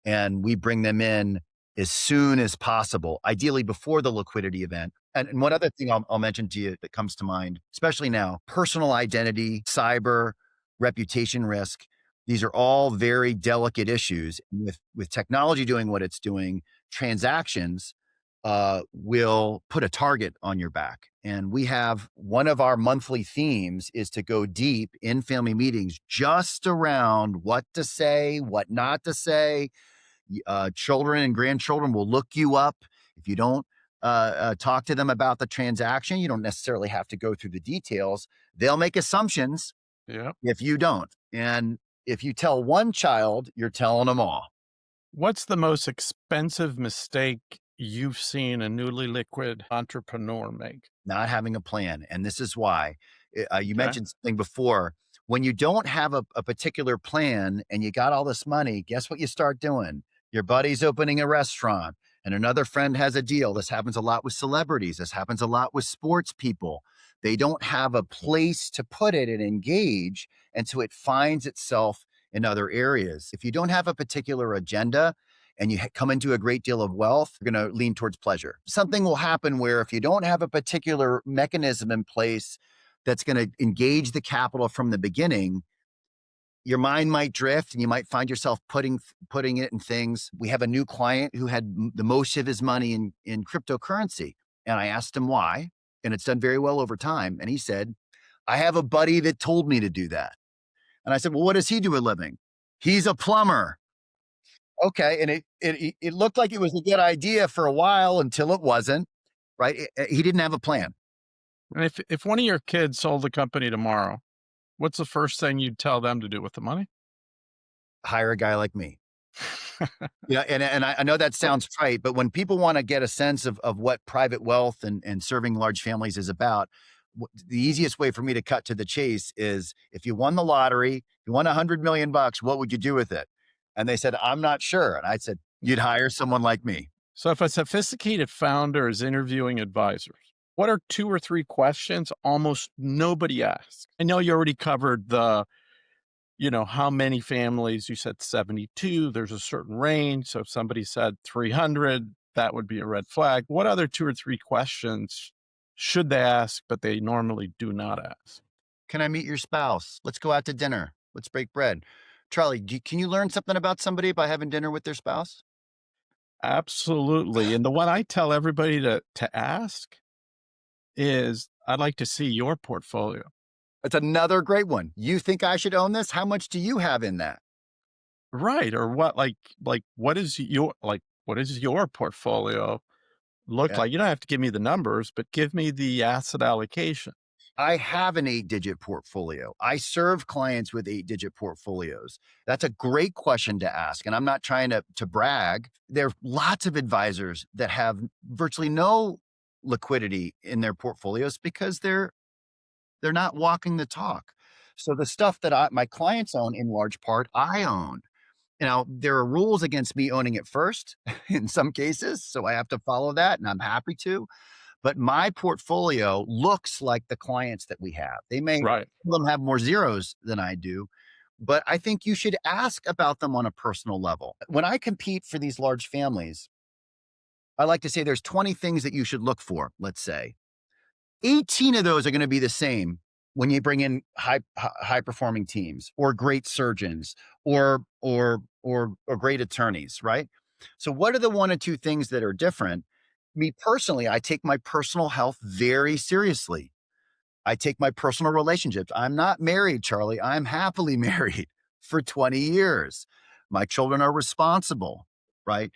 and we bring them in as soon as possible, ideally before the liquidity event. And one other thing I'll mention to you that comes to mind, especially now: personal identity, cyber, reputation risk. These are all very delicate issues. With technology doing what it's doing, transactions will put a target on your back. And we have one of our monthly themes is to go deep in family meetings just around what to say, what not to say. Children and grandchildren will look you up. If you don't talk to them about the transaction, you don't necessarily have to go through the details. They'll make assumptions Yeah. if you don't. And if you tell one child, you're telling them all. What's the most expensive mistake you've seen a newly liquid entrepreneur make? Not having a plan. And this is why. You Okay. mentioned something before. When you don't have a particular plan and you got all this money, guess what you start doing? Your buddy's opening a restaurant and another friend has a deal. This happens a lot with celebrities. This happens a lot with sports people. They don't have a place to put it and engage. And so it finds itself in other areas. If you don't have a particular agenda and you come into a great deal of wealth, you're going to lean towards pleasure. Something will happen where if you don't have a particular mechanism in place that's going to engage the capital from the beginning, your mind might drift and you might find yourself putting it in things. We have a new client who had the most of his money in cryptocurrency. And I asked him why, and it's done very well over time. And he said, I have a buddy that told me to do that. And I said, well, what does he do a living? He's a plumber. Okay. And it looked like it was a good idea for a while until it wasn't, right? He didn't have a plan. And if one of your kids sold the company tomorrow, what's the first thing you'd tell them to do with the money? Hire a guy like me. Yeah, and I know that sounds trite, but when people wanna get a sense of what private wealth and serving large families is about, the easiest way for me to cut to the chase is, if you won the lottery, you won 100 million bucks, what would you do with it? And they said, "I'm not sure." And I said, "You'd hire someone like me." So, if a sophisticated founder is interviewing advisors, what are 2 or 3 questions almost nobody asks? I know you already covered how many families. You said 72. There's a certain range. So, if somebody said 300, that would be a red flag. What other 2 or 3 questions should they ask, but they normally do not ask? "Can I meet your spouse? Let's go out to dinner. Let's break bread." Charlie, can you learn something about somebody by having dinner with their spouse? Absolutely. And the one I tell everybody to ask is, I'd like to see your portfolio. That's another great one. "You think I should own this? How much do you have in that?" Right. Or what is your portfolio look Yeah. like? You don't have to give me the numbers, but give me the asset allocation. I have an 8-digit portfolio. I serve clients with 8-digit portfolios. That's a great question to ask, and I'm not trying to brag. There are lots of advisors that have virtually no liquidity in their portfolios because they're not walking the talk. So the stuff that my clients own, in large part, I own. There are rules against me owning it first in some cases, so I have to follow that, and I'm happy to. But my portfolio looks like the clients that we have. Right. Some of them have more zeros than I do, but I think you should ask about them on a personal level. When I compete for these large families, I like to say there's 20 things that you should look for, let's say. 18 of those are gonna be the same when you bring in high performing teams, or great surgeons, or great attorneys, right? So what are the 1 or 2 things that are different? Me personally, I take my personal health very seriously. I take my personal relationships. I'm not married, Charlie. I'm happily married for 20 years. My children are responsible, right?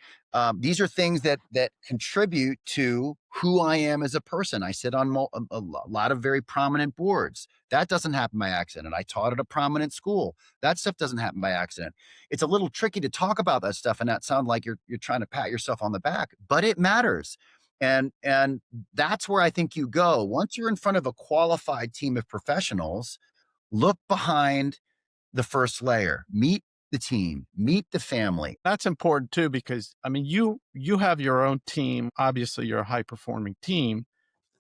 These are things that contribute to who I am as a person. I sit on a lot of very prominent boards. That doesn't happen by accident. I taught at a prominent school. That stuff doesn't happen by accident. It's a little tricky to talk about that stuff and not sound like you're trying to pat yourself on the back, but it matters. And that's where I think you go. Once you're in front of a qualified team of professionals, look behind the first layer, meet the team, meet the family. That's important too, because I mean, you have your own team. Obviously, you're a high performing team,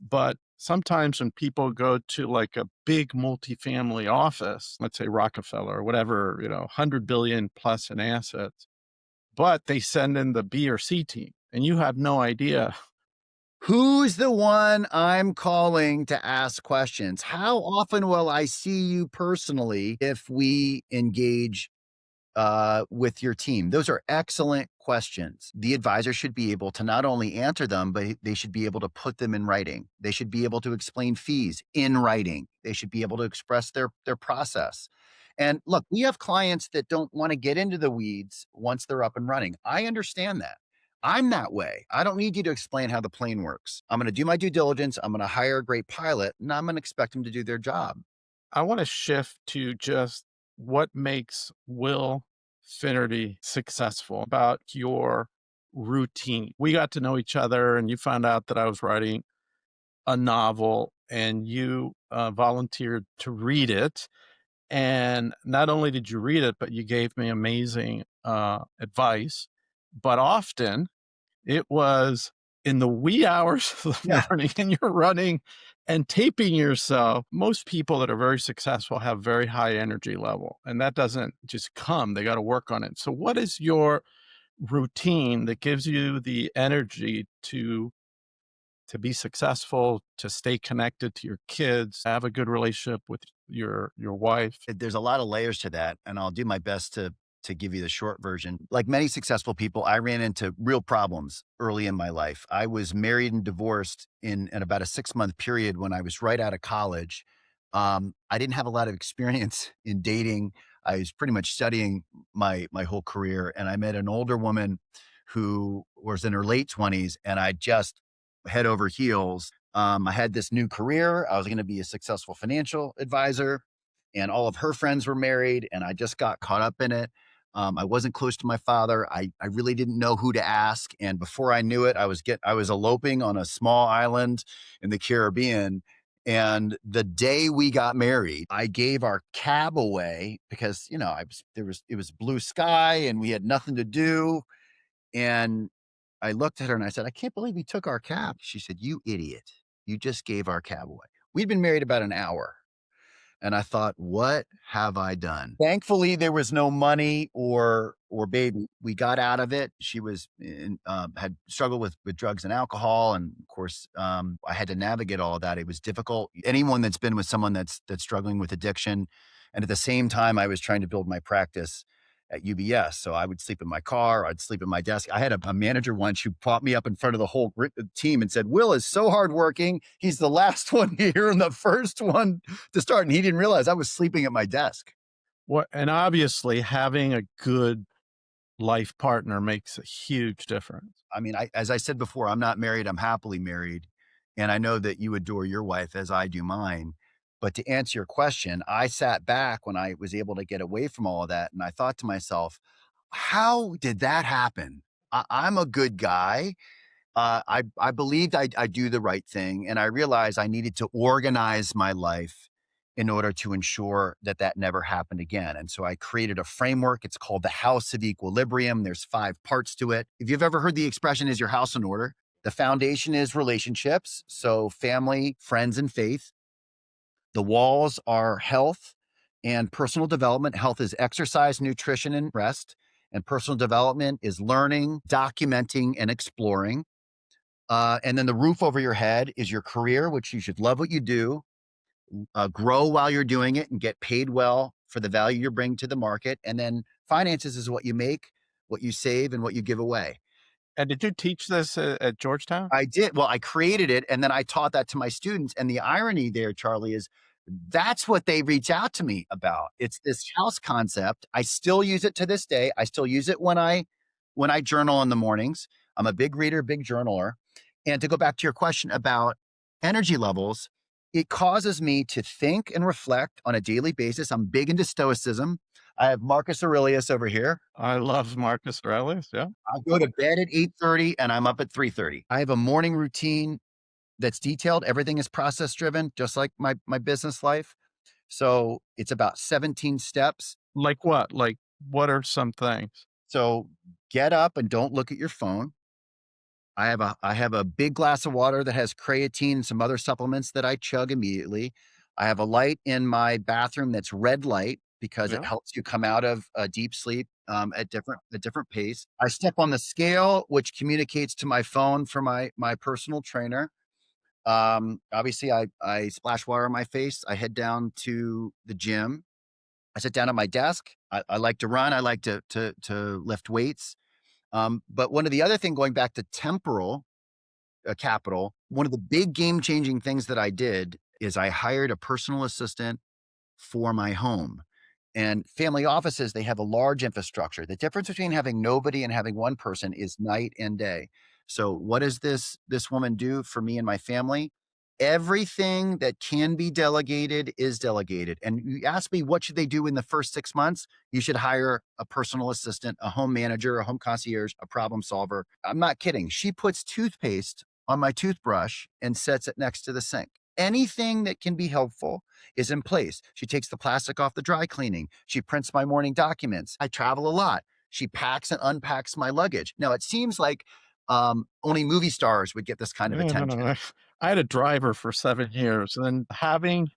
but sometimes when people go to like a big multifamily office, let's say Rockefeller or whatever, 100 billion plus in assets, but they send in the B or C team and you have no idea. Who's the one I'm calling to ask questions? How often will I see you personally if we engage with your team? Those are excellent questions. The advisor should be able to not only answer them, but they should be able to put them in writing. They should be able to explain fees in writing. They should be able to express their process. And look, we have clients that don't want to get into the weeds once they're up and running. I understand that. I'm that way. I don't need you to explain how the plane works. I'm going to do my due diligence. I'm going to hire a great pilot, and I'm going to expect them to do their job. I want to shift to just what makes Will Finnerty successful about your routine. We got to know each other and you found out that I was writing a novel and you volunteered to read it. And not only did you read it, but you gave me amazing advice. But often it was in the wee hours of the Yeah. morning and you're running and taping yourself. Most people that are very successful have very high energy level, and that doesn't just come. They got to work on it. So what is your routine that gives you the energy to be successful, to stay connected to your kids, have a good relationship with your wife? There's a lot of layers to that, and I'll do my best to give you the short version. Like many successful people, I ran into real problems early in my life. I was married and divorced in about a 6-month period when I was right out of college. I didn't have a lot of experience in dating. I was pretty much studying my whole career, and I met an older woman who was in her late 20s, and I just head over heels. I had this new career. I was going to be a successful financial advisor, and all of her friends were married, and I just got caught up in it. I wasn't close to my father. I really didn't know who to ask. And before I knew it, I was eloping on a small island in the Caribbean. And the day we got married, I gave our cab away because, you know, it was blue sky and we had nothing to do. And I looked at her and I said, I can't believe you took our cab. She said, you idiot. You just gave our cab away. We'd been married about an hour. And I thought, what have I done? Thankfully, there was no money or baby. We got out of it. She was had struggled with drugs and alcohol, and of course, I had to navigate all of that. It was difficult. Anyone that's been with someone that's struggling with addiction, and at the same time, I was trying to build my practice at UBS. So I would sleep in my car. I'd sleep at my desk. I had a manager once who propped me up in front of the whole team and said, Will is so hardworking. He's the last one here and the first one to start. And he didn't realize I was sleeping at my desk. What, and obviously having a good life partner makes a huge difference. I mean, as I said before, I'm not married. I'm happily married. And I know that you adore your wife as I do mine. But to answer your question, I sat back when I was able to get away from all of that. And I thought to myself, how did that happen? I'm a good guy. I believed I do the right thing. And I realized I needed to organize my life in order to ensure that that never happened again. And so I created a framework. It's called the House of Equilibrium. There's 5 parts to it. If you've ever heard the expression, is your house in order? The foundation is relationships. So family, friends, and faith. The walls are health and personal development. Health is exercise, nutrition, and rest. And personal development is learning, documenting, and exploring. And then the roof over your head is your career, which you should love what you do, grow while you're doing it, and get paid well for the value you bring to the market. And then finances is what you make, what you save, and what you give away. And did you teach this at Georgetown? I did. Well, I created it and then I taught that to my students. And the irony there, Charlie, is that's what they reach out to me about. It's this house concept. I still use it to this day. I still use it when I journal in the mornings. I'm a big reader, big journaler. And to go back to your question about energy levels, it causes me to think and reflect on a daily basis. I'm big into stoicism. I have Marcus Aurelius over here. I love Marcus Aurelius. Yeah. I go to bed at 8:30 and I'm up at 3:30. I have a morning routine that's detailed. Everything is process driven, just like my business life. So it's about 17 steps. Like what? Like what are some things? So get up and don't look at your phone. I have a big glass of water that has creatine and some other supplements that I chug immediately. I have a light in my bathroom that's red light because it Yeah. helps you come out of a deep sleep at different pace. I step on the scale, which communicates to my phone for my personal trainer. Obviously, I splash water on my face. I head down to the gym. I sit down at my desk. I like to run. I like to lift weights. But one of the other thing, going back to temporal capital, one of the big game changing things that I did is I hired a personal assistant for my home. And family offices, they have a large infrastructure. The difference between having nobody and having one person is night and day. So what does this woman do for me and my family? Everything that can be delegated is delegated. And you ask me, what should they do in the first 6 months? You should hire a personal assistant, a home manager, a home concierge, a problem solver. I'm not kidding. She puts toothpaste on my toothbrush and sets it next to the sink. Anything that can be helpful is in place. She takes the plastic off the dry cleaning. She prints my morning documents. I travel a lot. She packs and unpacks my luggage. Now, it seems like only movie stars would get this kind of No, no, attention. no. I had a driver for 7 years, and then having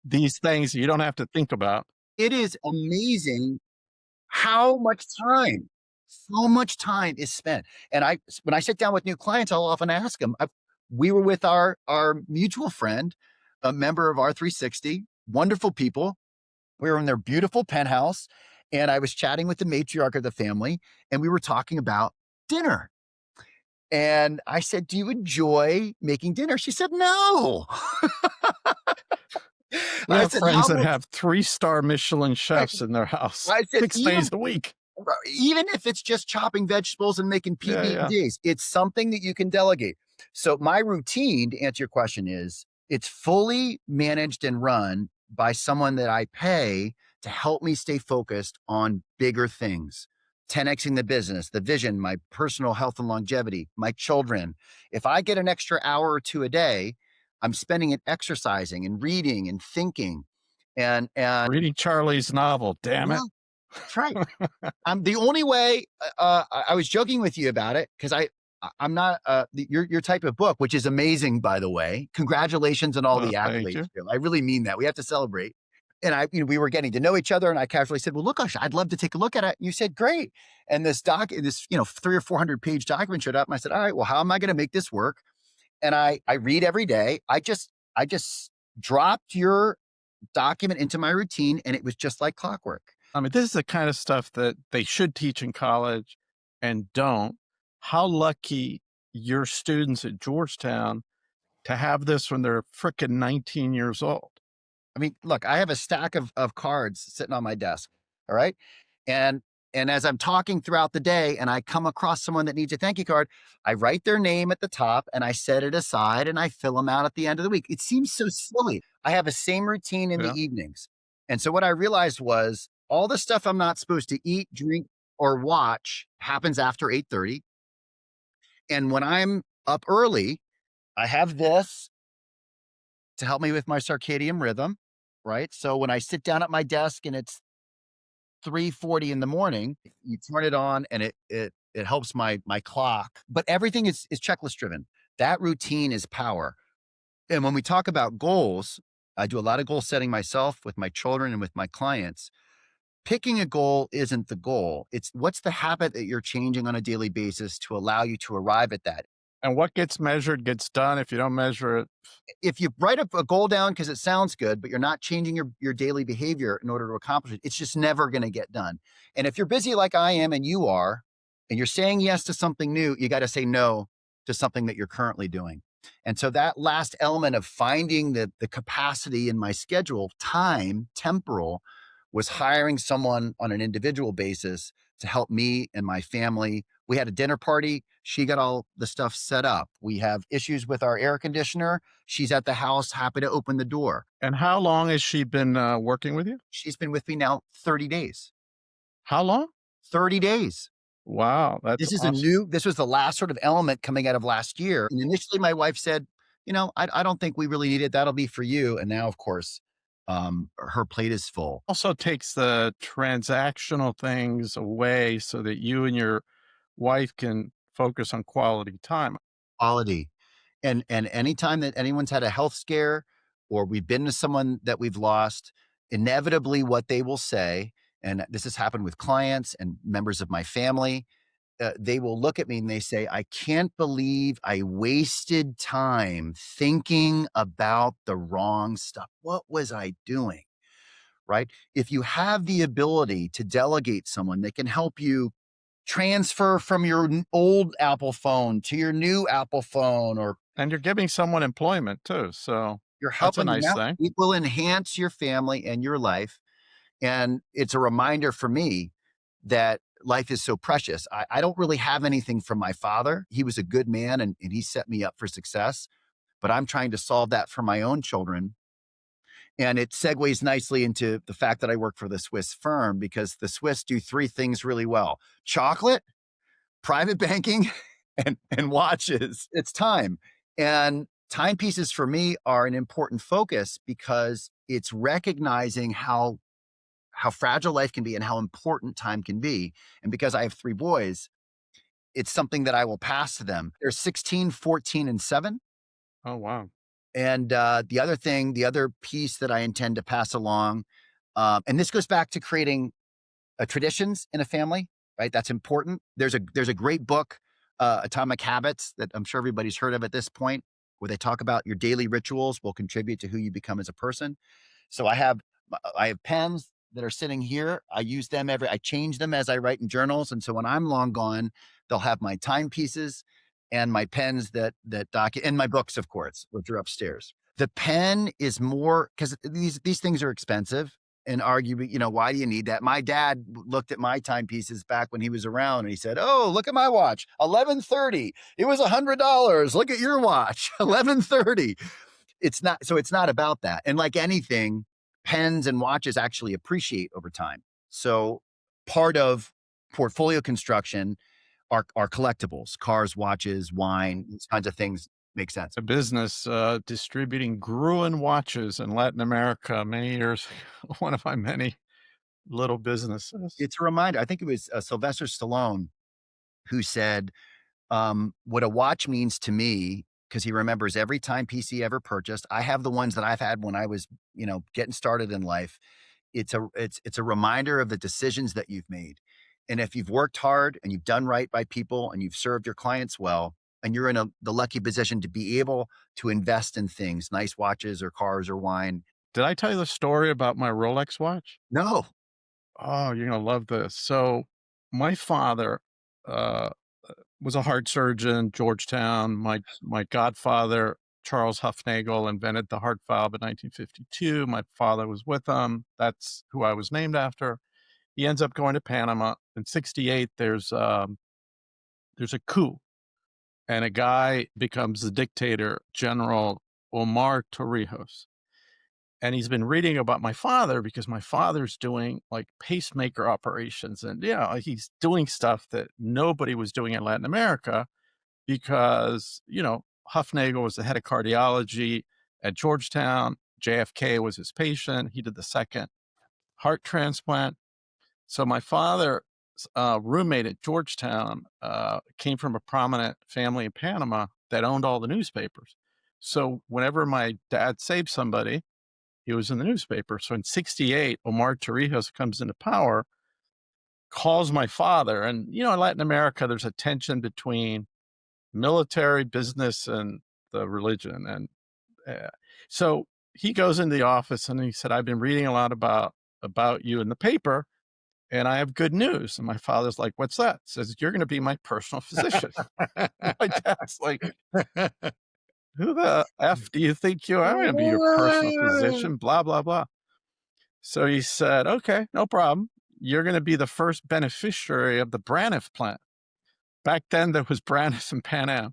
these things you don't have to think about. It is amazing how much time, so much time is spent. And when I sit down with new clients, I'll often ask them, we were with our mutual friend, a member of R360, wonderful people. We were in their beautiful penthouse and I was chatting with the matriarch of the family and we were talking about dinner. And I said, do you enjoy making dinner? She said, no. We I have said, friends that have 3-star Michelin chefs in their house I said, 6 days a week. even if it's just chopping vegetables and making Yeah, yeah. PB&Ds, it's something that you can delegate. So my routine, to answer your question, is it's fully managed and run by someone that I pay to help me stay focused on bigger things. 10xing the business, the vision, my personal health and longevity, my children. If I get an extra hour or two a day, I'm spending it exercising and reading and thinking. And Reading Charlie's novel, damn yeah, it. that's right. I'm the only way. I was joking with you about it because I'm not your type of book, which is amazing, by the way. Congratulations on all Well, the thank accolades, you. Phil. I really mean that. We have to celebrate. And we were getting to know each other, and I casually said, "Well, look, I'd love to take a look at it." And you said, "Great." And this 300 or 400 page document showed up, and I said, "All right, well, how am I going to make this work?" And I read every day. I just dropped your document into my routine, and it was just like clockwork. I mean, this is the kind of stuff that they should teach in college and don't. How lucky your students at Georgetown to have this when they're frickin' 19 years old. I mean, look, I have a stack of cards sitting on my desk. All right. And and as I'm talking throughout the day and I come across someone that needs a thank you card, I write their name at the top and I set it aside and I fill them out at the end of the week. It seems so silly. I have a same routine in the Yeah. evenings. And so what I realized was all the stuff I'm not supposed to eat, drink, or watch happens after 8:30. And when I'm up early, I have this to help me with my circadian rhythm, right? So when I sit down at my desk and it's 3:40 in the morning, you turn it on and it helps my clock. But everything is checklist driven. That routine is power. And when we talk about goals, I do a lot of goal setting myself with my children and with my clients. Picking a goal isn't the goal. It's what's the habit that you're changing on a daily basis to allow you to arrive at that. And what gets measured gets done. If you don't measure it, If you write a goal down because it sounds good, but you're not changing your daily behavior in order to accomplish it, it's just never going to get done. And if you're busy like I am and you are, and you're saying yes to something new, you got to say no to something that you're currently doing. And so that last element of finding the capacity in my schedule, time, temporal, was hiring someone on an individual basis to help me and my family. We had a dinner party. She got all the stuff set up. We have issues with our air conditioner. She's at the house, happy to open the door. and how long has she been working with you? She's been with me now 30 days. How long? 30 days. Wow, that's awesome. This was the last sort of element coming out of last year. And initially my wife said, I don't think we really need it. That'll be for you. And now, of course, her plate is full. Also takes the transactional things away so that you and your wife can focus on quality time. Quality. And anytime that anyone's had a health scare or we've been to someone that we've lost, inevitably what they will say, and this has happened with clients and members of my family, they will look at me and they say, I can't believe I wasted time thinking about the wrong stuff. What was I doing? Right? If you have the ability to delegate someone that can help you transfer from your old Apple phone to your new Apple phone, or And you're giving someone employment too. So you're that's a helping them nice out, thing. it will enhance your family and your life. And it's a reminder for me that life is so precious. I don't really have anything from my father. He was a good man and he set me up for success, but I'm trying to solve that for my own children. And it segues nicely into the fact that I work for the Swiss firm because the Swiss do three things really well: chocolate, private banking, and watches. It's time. And timepieces for me are an important focus because it's recognizing how fragile life can be and how important time can be. And because I have three boys, it's something that I will pass to them. They're 16, 14, and 7. Oh, wow. And the other piece that I intend to pass along, and this goes back to creating traditions in a family, right? That's important. There's a great book, Atomic Habits, that I'm sure everybody's heard of at this point, where they talk about your daily rituals will contribute to who you become as a person. So I have pens that are sitting here. I use them I change them as I write in journals. And so when I'm long gone, they'll have my timepieces and my pens and my books, of course, which are upstairs. The pen is more because these things are expensive, and arguably, why do you need that? My dad looked at my timepieces back when he was around and he said, "Oh, look at my watch, 11:30. It was $100. Look at your watch, 11:30." It's not about that. And like anything, pens and watches actually appreciate over time. So part of portfolio construction are collectibles, cars, watches, wine, these kinds of things make sense. A business distributing Gruen watches in Latin America many years ago, one of my many little businesses. It's a reminder. I think it was Sylvester Stallone who said, what a watch means to me, because he remembers every timepiece he ever purchased. I have the ones that I've had when I was, getting started in life. It's a reminder of the decisions that you've made. And if you've worked hard and you've done right by people and you've served your clients well, and you're in the lucky position to be able to invest in things, nice watches or cars or wine. Did I tell you the story about my Rolex watch? No. Oh, you're gonna love this. So, my father uh, was a heart surgeon, Georgetown. My godfather, Charles Huffnagel, invented the heart valve in 1952. My father was with him. That's who I was named after. He ends up going to Panama in '68. There's a coup, and a guy becomes the dictator, General Omar Torrijos. And he's been reading about my father because my father's doing like pacemaker operations, and he's doing stuff that nobody was doing in Latin America because, Huffnagel was the head of cardiology at Georgetown. JFK was his patient. He did the second heart transplant. So my father's roommate at Georgetown came from a prominent family in Panama that owned all the newspapers. So whenever my dad saved somebody, he was in the newspaper. So in '68, Omar Torrijos comes into power, calls my father. And, in Latin America, there's a tension between military, business, and the religion. And so he goes into the office and he said, I've been reading a lot about you in the paper, and I have good news. And my father's like, what's that? Says, you're going to be my personal physician. My dad's like, who the F do you think you are? I'm going to be your personal physician, blah, blah, blah. So he said, okay, no problem. You're going to be the first beneficiary of the Braniff plant. Back then, there was Braniff and Pan Am.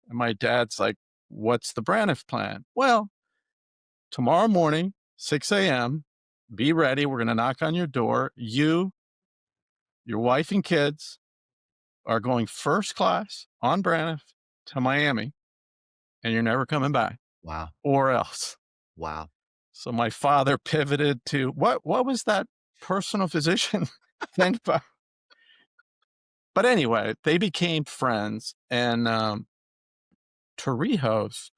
And my dad's like, what's the Braniff plan? Well, tomorrow morning, 6 a.m., be ready. We're going to knock on your door. You, your wife, and kids are going first class on Braniff to Miami, and you're never coming back, Wow. or else. Wow. So my father pivoted to what was that personal physician thing about? But anyway, they became friends, and Torrijos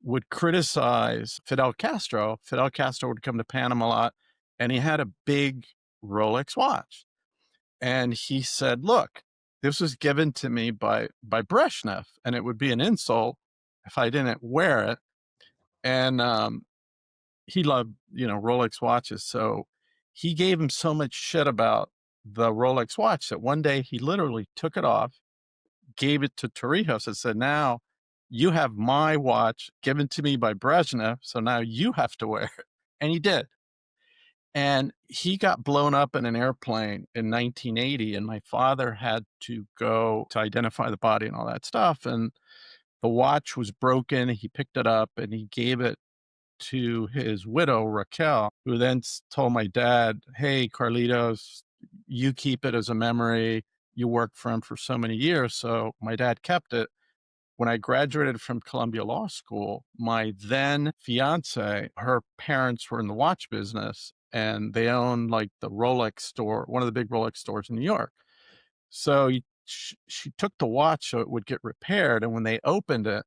would criticize Fidel Castro. Fidel Castro would come to Panama a lot, and he had a big Rolex watch. And he said, look, this was given to me by Brezhnev, and it would be an insult if I didn't wear it. And he loved, Rolex watches. So he gave him so much shit about the Rolex watch that one day he literally took it off, gave it to Torrijos and said, now you have my watch given to me by Brezhnev. So now you have to wear it. And he did. And he got blown up in an airplane in 1980. And my father had to go to identify the body and all that stuff. And the watch was broken. He picked it up and he gave it to his widow, Raquel, who then told my dad, hey, Carlitos, you keep it as a memory. You worked for him for so many years. So my dad kept it. When I graduated from Columbia Law School, my then fiance, her parents were in the watch business, and they owned like the Rolex store, one of the big Rolex stores in New York. So she took the watch so it would get repaired. And when they opened it,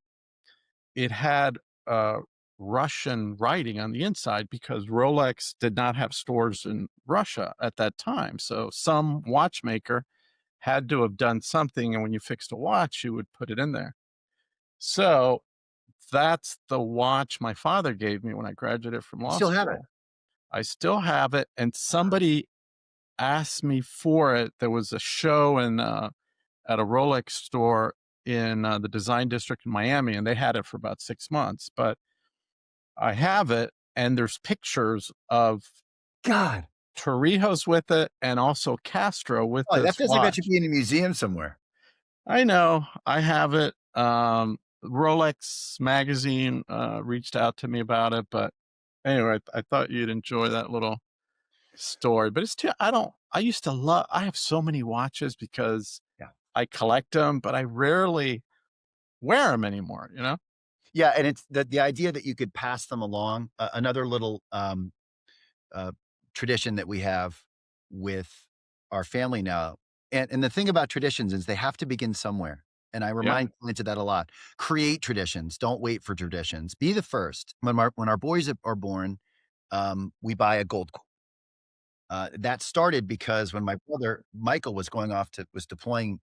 it had Russian writing on the inside because Rolex did not have stores in Russia at that time. So some watchmaker had to have done something. And when you fixed a watch, you would put it in there. So that's the watch my father gave me when I graduated from You law still have it. school. I still have it. And somebody asked me for it. There was a show at a Rolex store in the design district in Miami, and they had it for about 6 months. But I have it, and there's pictures of God. Torrijos with it and also Castro with Oh, that this feels like that watch. should be in a museum somewhere. I know. I have it. Rolex magazine reached out to me about it, but Anyway, I thought you'd enjoy that little story, but it's too I don't I used to love I have so many watches because Yeah. I collect them, but I rarely wear them anymore, you know? Yeah, and it's the idea that you could pass them along. Another little uh, tradition that we have with our family now, and the thing about traditions is they have to begin somewhere. And I Yeah, remind clients of that a lot. Create traditions. Don't wait for traditions. Be the first. When our boys are born, we buy a gold coin. That started because when my brother Michael was deploying,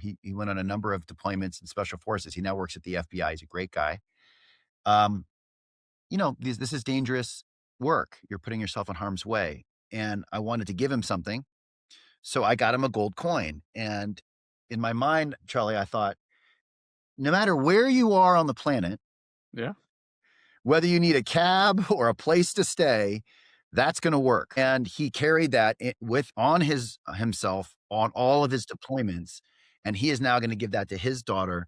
he went on a number of deployments in special forces. He now works at the FBI. He's a great guy. Um, this is dangerous work. You're putting yourself in harm's way. And I wanted to give him something. So I got him a gold coin. And in my mind, Charlie, I thought, no matter where you are on the planet, yeah, whether you need a cab or a place to stay, that's going to work. And he carried that with on his himself on all of his deployments. And he is now going to give that to his daughter,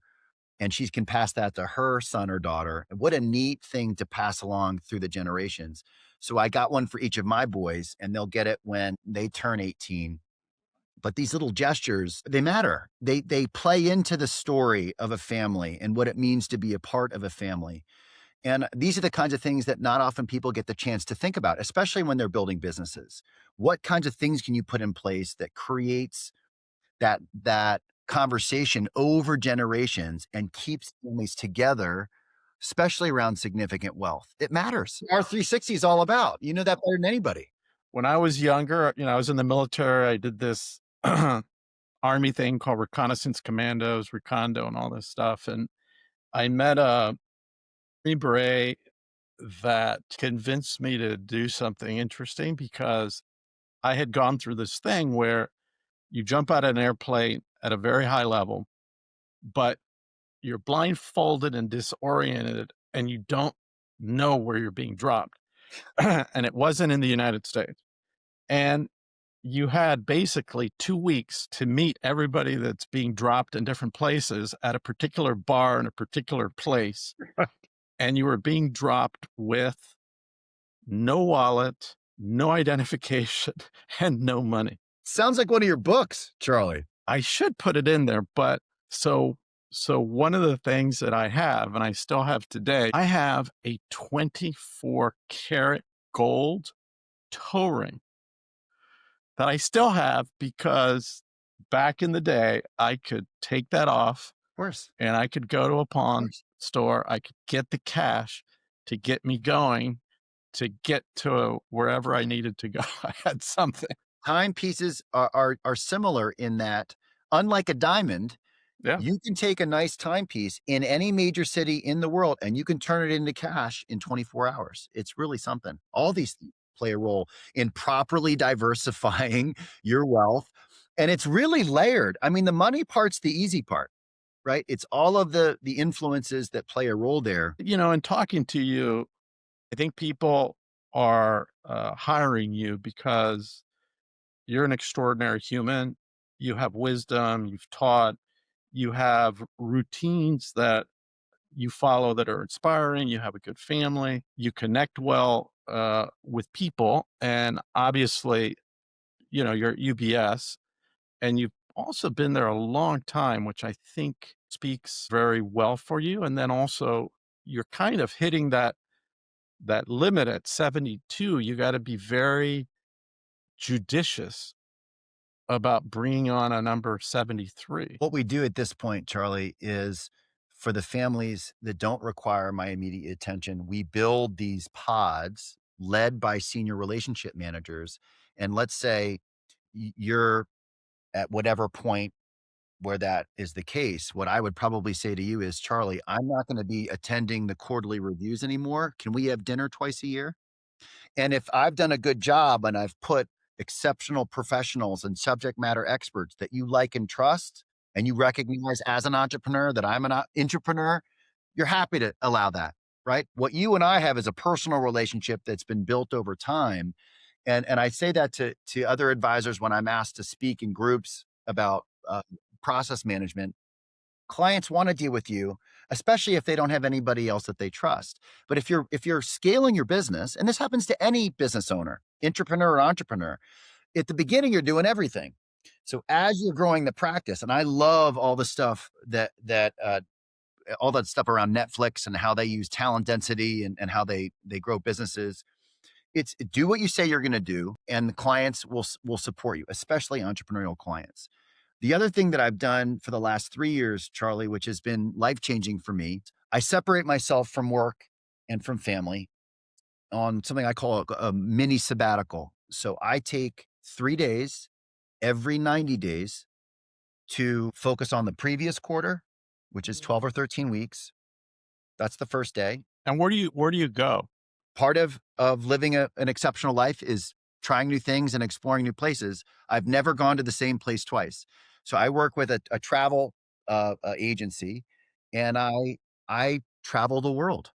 and she can pass that to her son or daughter. What a neat thing to pass along through the generations. So I got one for each of my boys, and they'll get it when they turn 18. But these little gestures, they matter. They play into the story of a family and what it means to be a part of a family. And these are the kinds of things that not often people get the chance to think about, especially when they're building businesses. What kinds of things can you put in place that creates that conversation over generations and keeps families together, especially around significant wealth? It matters. R360 is all about. You know that better than anybody. when I was younger, I was in the military, I did this army thing called reconnaissance commandos, recondo, and all this stuff, and I met a Green Beret that convinced me to do something interesting because I had gone through this thing where you jump out of an airplane at a very high level, but you're blindfolded and disoriented and you don't know where you're being dropped. And it wasn't in the United States. And you had basically 2 weeks to meet everybody that's being dropped in different places at a particular bar in a particular place, and you were being dropped with no wallet, no identification, and no money. Sounds like one of your books, Charlie. I should put it in there, but so so one of the things that I have, and I still have today, I have a 24 karat gold toe ring that I still have because back in the day, I could take that off Of course. and I could go to a Of pawn course. store. I could get the cash to get me going to get to wherever I needed to go. I had something. Timepieces are similar in that, unlike a diamond, Yeah. you can take a nice timepiece in any major city in the world and you can turn it into cash in 24 hours. It's really something. All these things play a role in properly diversifying your wealth. And it's really layered. I mean, the money part's the easy part, right? It's all of the influences that play a role there. In talking to you, I think people are hiring you because you're an extraordinary human. You have wisdom, you've taught, you have routines that you follow that are inspiring, you have a good family, you connect well with people. And obviously, you're at UBS and you've also been there a long time, which I think speaks very well for you. And then also, you're kind of hitting that limit at 72. You got to be very judicious about bringing on a number 73. What we do at this point, Charlie, is for the families that don't require my immediate attention, we build these pods led by senior relationship managers. And let's say you're at whatever point where that is the case. What I would probably say to you is, Charlie, I'm not going to be attending the quarterly reviews anymore. Can we have dinner twice a year? And if I've done a good job and I've put exceptional professionals and subject matter experts that you like and trust, and you recognize as an entrepreneur that I'm an entrepreneur, you're happy to allow that, right? What you and I have is a personal relationship that's been built over time. And I say that to other advisors when I'm asked to speak in groups about process management. Clients want to deal with you especially if they don't have anybody else that they trust. But if you're scaling your business, and this happens to any business owner, entrepreneur or entrepreneur, at the beginning you're doing everything. So as you're growing the practice, and I love all the stuff that all that stuff around Netflix and how they use talent density and how they grow businesses. It's do what you say you're going to do, and the clients will support you, especially entrepreneurial clients. The other thing that I've done for the last 3 years, Charlie, which has been life changing for me, I separate myself from work and from family on something I call a mini sabbatical. So I take 3 days every 90 days to focus on the previous quarter, which is 12 or 13 weeks. That's the first day. And where do you go? Part of living an exceptional life is trying new things and exploring new places. I've never gone to the same place twice. So I work with a travel agency, and I travel the world.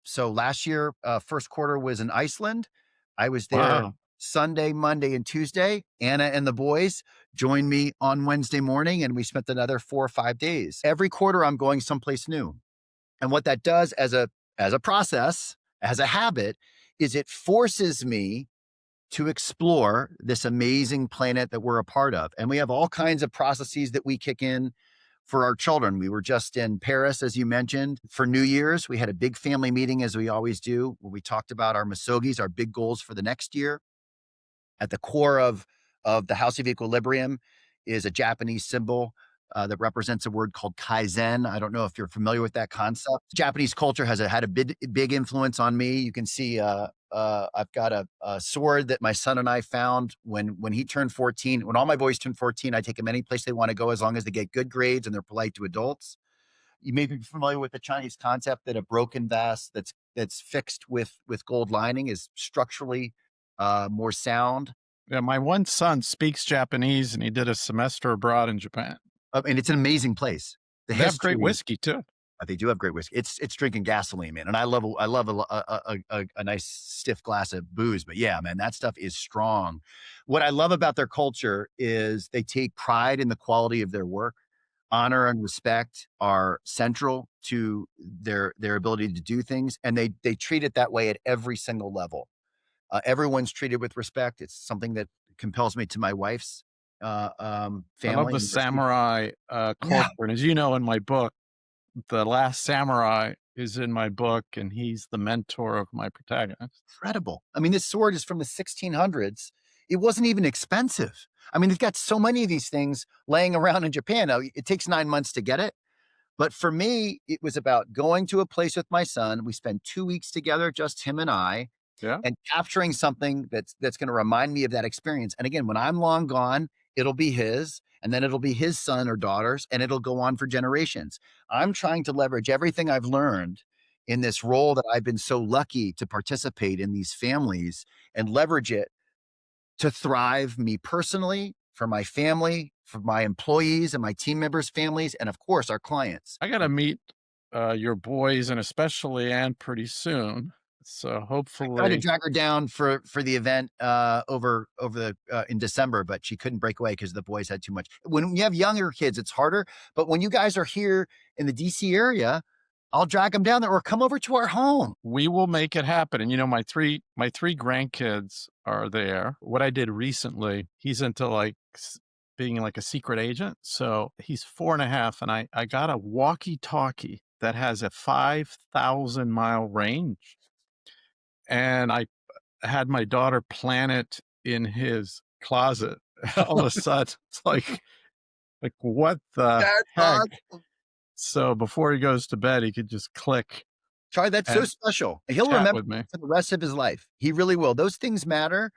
So last year, first quarter was in Iceland. I was there Wow. Sunday, Monday, and Tuesday. Anna and the boys joined me on Wednesday morning, and we spent another 4 or 5 days. Every quarter, I'm going someplace new. And what that does as a process, as a habit, is it forces me to explore this amazing planet that we're a part of. And we have all kinds of processes that we kick in for our children. We were just in Paris, as you mentioned, for New Year's. We had a big family meeting, as we always do, where we talked about our misogis, our big goals for the next year. At the core of the House of Equilibrium is a Japanese symbol that represents a word called kaizen. I don't know if you're familiar with that concept. Japanese culture has had a big influence on me. You can see I've got a sword that my son and I found when he turned 14. When all my boys turn 14, I take them any place they want to go as long as they get good grades and they're polite to adults. You may be familiar with the Chinese concept that a broken vase that's fixed with gold lining is structurally more sound. Yeah, my one son speaks Japanese, and he did a semester abroad in Japan. And it's an amazing place. The They have great history, whiskey too. they do have great whiskey. It's drinking gasoline, man. And I love a nice stiff glass of booze. But yeah, man, that stuff is strong. What I love about their culture is they take pride in the quality of their work. Honor and respect are central to their ability to do things, and they treat it that way at every single level. Everyone's treated with respect. It's something that compels me to my wife's I love family. the samurai Yeah, culture. And as you know, in my book, The Last Samurai is in my book, and he's the mentor of my protagonist. incredible. I mean, this sword is from the 1600s. It wasn't even expensive. I mean, they've got so many of these things laying around in Japan. Now, it takes 9 months to get it. But for me, it was about going to a place with my son. We spent 2 weeks together, just him and I, Yeah. and capturing something that's going to remind me of that experience. And again, when I'm long gone, it'll be his, and then it'll be his son or daughters, and it'll go on for generations. I'm trying to leverage everything I've learned in this role that I've been so lucky to participate in these families and leverage it to thrive me personally, for my family, for my employees and my team members' families, and of course, our clients. I got to meet your boys, and especially Anne, pretty soon. So Tried to hopefully, drag her down for the event over the in December, but she couldn't break away because the boys had too much. When you have younger kids, it's harder. But when you guys are here in the DC area, I'll drag them down there or come over to our home. we will make it happen. And my three grandkids are there. What I did recently, he's into like being like a secret agent. So he's 4.5, and I got a walkie-talkie that has a 5,000-mile range, and I had my daughter plant it in his closet. All of a sudden, it's like what the That's heck? awesome. So before he goes to bed, he could just click Charlie, that's so and special. He'll chat remember with me. for the rest of his life. He really will. Those things matter.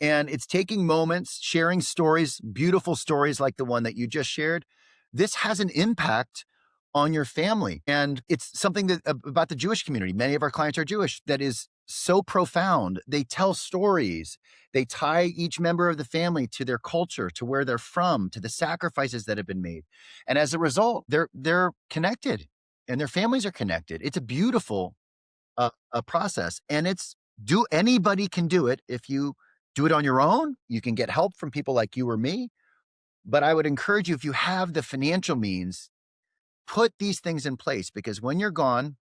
And it's taking moments, sharing stories, beautiful stories like the one that you just shared. This has an impact on your family. And it's something that about the Jewish community. Many of our clients are Jewish. That is so profound. They tell stories. They tie each member of the family to their culture, to where they're from, to the sacrifices that have been made. And as a result, they're connected and their families are connected. It's a beautiful a process. And anybody can do it. If you do it on your own, you can get help from people like you or me. But I would encourage you, if you have the financial means, put these things in place because when you're gone,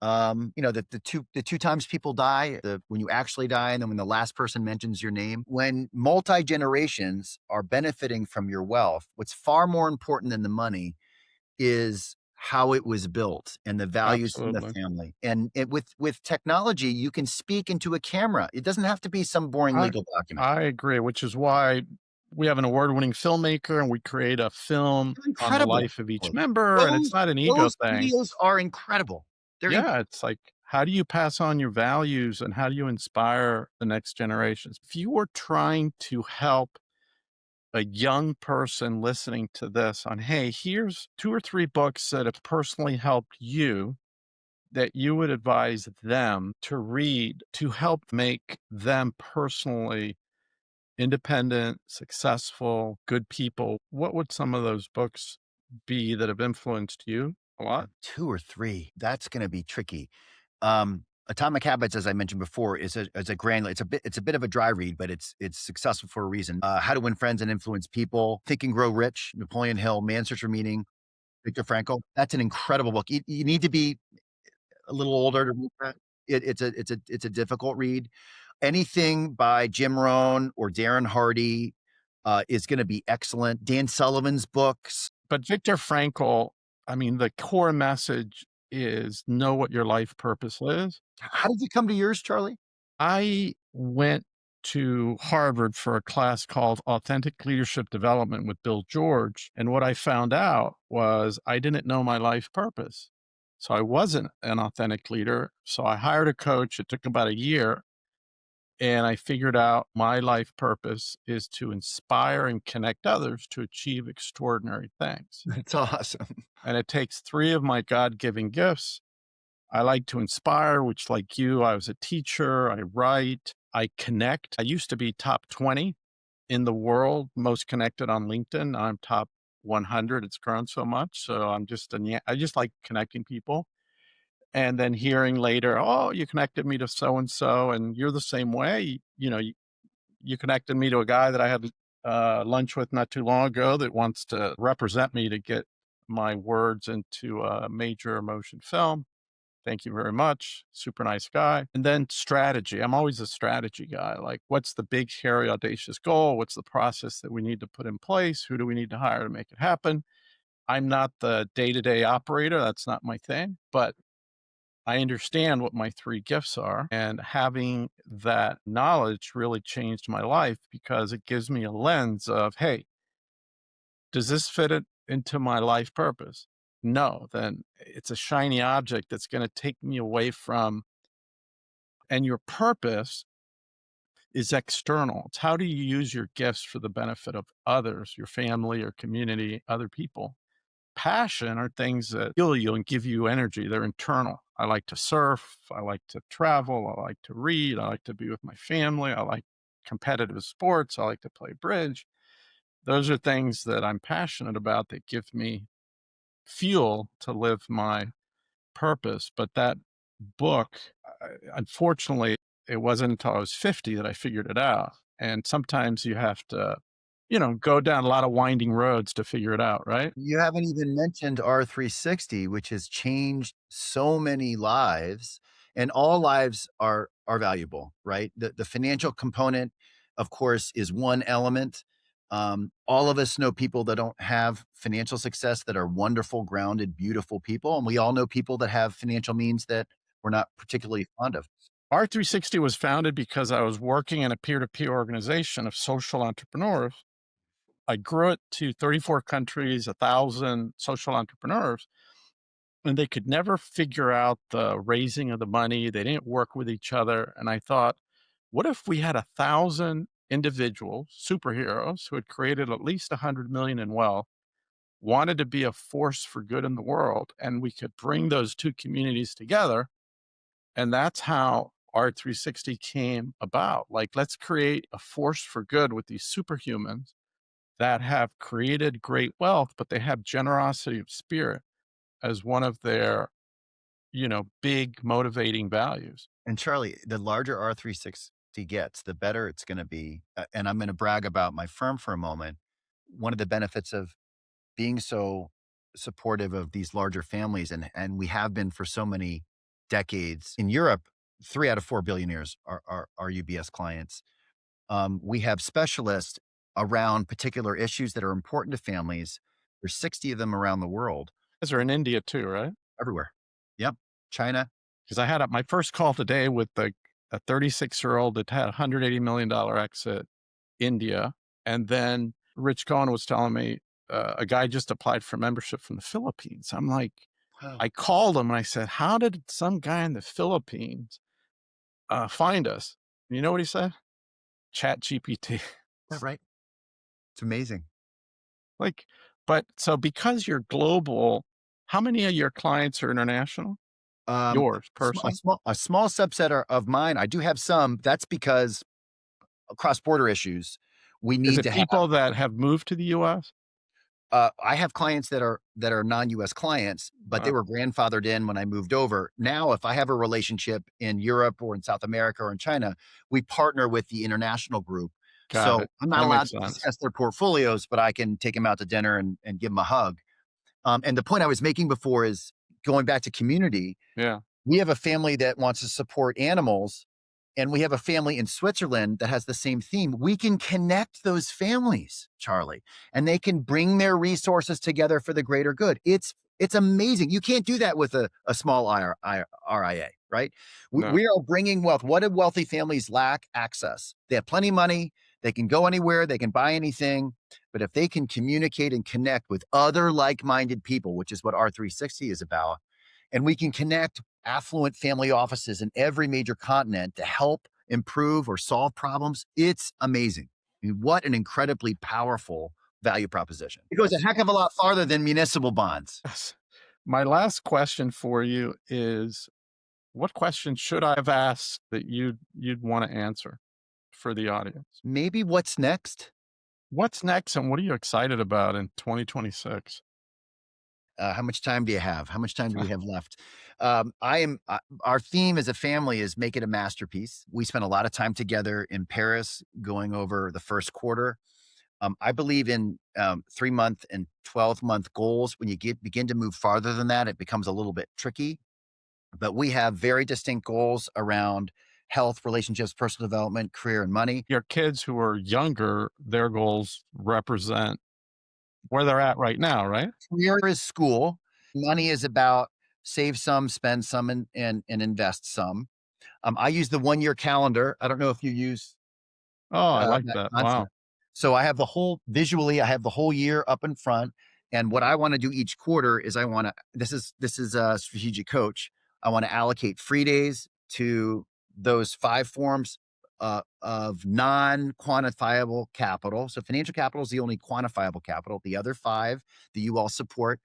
the two times people die, the when you actually die, and then when the last person mentions your name, when multi generations are benefiting from your wealth, what's far more important than the money is how it was built and the values in the Absolutely. family. And with technology, you can speak into a camera. It doesn't have to be some boring I legal document. I agree, which is why we have an award-winning filmmaker and we create a film They're on the incredible. life of each Charlie. member, and it's Those not an ego those thing. videos are incredible. They're in Yeah, it's like, how do you pass on your values and how do you inspire the next generations? If you were trying to help a young person listening to this on, hey, here's 2 or 3 books that have personally helped you that you would advise them to read to help make them personally independent, successful, good people, what would some of those books be that have influenced you a lot? 2 or 3. That's gonna be tricky. Atomic Habits, as I mentioned before, is a granular it's a bit of a dry read, but it's successful for a reason. How to Win Friends and Influence People, Think and Grow Rich, Napoleon Hill, Man's Search for Meaning, Viktor Frankl. That's an incredible book. You need to be a little older to read that. It's a difficult read. Anything by Jim Rohn or Darren Hardy, is gonna be excellent. Dan Sullivan's books. But Viktor Frankl, I mean, the core message is know what your life purpose is. How did you come to yours, Charlie? I went to Harvard for a class called Authentic Leadership Development with Bill George. And what I found out was I didn't know my life purpose. So I wasn't an authentic leader. So I hired a coach. It took about a year. And I figured out my life purpose is to inspire and connect others to achieve extraordinary things. That's awesome. And it takes three of my God given gifts. I like to inspire, which, like you, I was a teacher, I write, I connect. I used to be top 20 in the world, most connected on LinkedIn. I'm top 100. It's grown so much. So I just like connecting people. And then hearing later, oh, you connected me to so and so, and you're the same way. You connected me to a guy that I had lunch with not too long ago that wants to represent me to get my words into a major motion film. Thank you very much. Super nice guy. And then strategy. I'm always a strategy guy. Like, what's the big, hairy, audacious goal? What's the process that we need to put in place? Who do we need to hire to make it happen? I'm not the day to day operator. That's not my thing. But I understand what my three gifts are. And having that knowledge really changed my life because it gives me a lens of, hey, does this fit it into my life purpose? No, then it's a shiny object that's going to take me away from, and your purpose is external. It's how do you use your gifts for the benefit of others, your family or community, other people. Passion are things that fuel you and give you energy. They're internal. I like to surf. I like to travel. I like to read. I like to be with my family. I like competitive sports. I like to play bridge. Those are things that I'm passionate about that give me fuel to live my purpose. But that book, unfortunately, it wasn't until I was 50 that I figured it out. And sometimes you have to, go down a lot of winding roads to figure it out, right? You haven't even mentioned R360, which has changed so many lives, and all lives are valuable, right? The financial component, of course, is one element. All of us know people that don't have financial success that are wonderful, grounded, beautiful people, and we all know people that have financial means that we're not particularly fond of. R360 was founded because I was working in a peer to peer organization of social entrepreneurs. I grew it to 34 countries, 1,000 social entrepreneurs, and they could never figure out the raising of the money. They didn't work with each other. And I thought, what if we had 1,000 individuals, superheroes, who had created at least 100 million in wealth, wanted to be a force for good in the world, and we could bring those two communities together. And that's how R360 came about. Like, let's create a force for good with these superhumans that have created great wealth, but they have generosity of spirit as one of their, big motivating values. And Charlie, the larger R360 gets, the better it's gonna be, and I'm gonna brag about my firm for a moment. One of the benefits of being so supportive of these larger families, and we have been for so many decades. In Europe, 3 out of 4 billionaires are UBS clients. We have specialists around particular issues that are important to families. There's 60 of them around the world, Guys are in India too, right? everywhere. Yep. China. Because I had my first call today with a 36-year-old that had a $180 million exit India. And then Rich Cohen was telling me a guy just applied for membership from the Philippines. I'm like, Wow. I called him and I said, how did some guy in the Philippines find us? And you know what he said? Chat GPT. Is that right? It's amazing. Like, but so because you're global, how many of your clients are international? Yours personally? A small subset of mine. I do have some. That's because cross-border issues, we Is need it to have. people that have moved to the US? I have clients that are non-US clients, but they Uh, were grandfathered in when I moved over. Now, if I have a relationship in Europe or in South America or in China, we partner with the international group. got So it. I'm not That allowed makes to sense. discuss their portfolios, but I can take them out to dinner and give them a hug. And the point I was making before is going back to community. Yeah. We have a family that wants to support animals, and we have a family in Switzerland that has the same theme. We can connect those families, Charlie, and they can bring their resources together for the greater good. It's amazing. You can't do that with a small RIA, right? No. We are bringing wealth. What do wealthy families lack? Access. They have plenty of money. They can go anywhere. They can buy anything. But if they can communicate and connect with other like-minded people, which is what R360 is about, and we can connect affluent family offices in every major continent to help improve or solve problems, it's amazing. I mean, what an incredibly powerful value proposition. It goes a heck of a lot farther than municipal bonds. Yes. My last question for you is, what question should I have asked that you'd want to answer for the audience? Maybe what's next? What's next and what are you excited about in 2026? How much time do you have? How much time do we have left? Our theme as a family is make it a masterpiece. We spent a lot of time together in Paris going over the first quarter. I believe in 3-month and 12-month goals. When you begin to move farther than that, it becomes a little bit tricky. But we have very distinct goals around health, relationships, personal development, career, and money. Your kids who are younger, their goals represent where they're at right now, right? Career is school. Money is about save some, spend some, and invest some. I use the 1-year calendar. I don't know if you use Oh, I like that that. Wow. concept. So I have visually, I have the whole year up in front. And what I want to do each quarter is this is a strategic coach. I want to allocate free days to those 5 forms of non-quantifiable capital. So financial capital is the only quantifiable capital. The other 5 that you all support.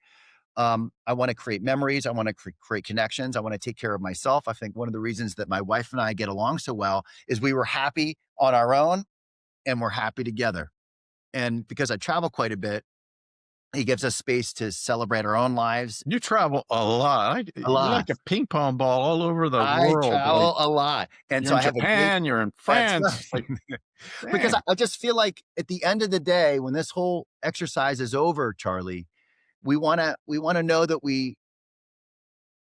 I want to create memories. I want to create connections. I want to take care of myself. I think one of the reasons that my wife and I get along so well is we were happy on our own and we're happy together. And because I travel quite a bit, it gives us space to celebrate our own lives You travel a lot. a You're like lot. a ping pong ball all over the I world. Like travel a lot. And you're so in I have a great, Japan, you're in that's France. right. Like, Because dang. I just feel like at the end of the day, when this whole exercise is over, Charlie, we want to know that we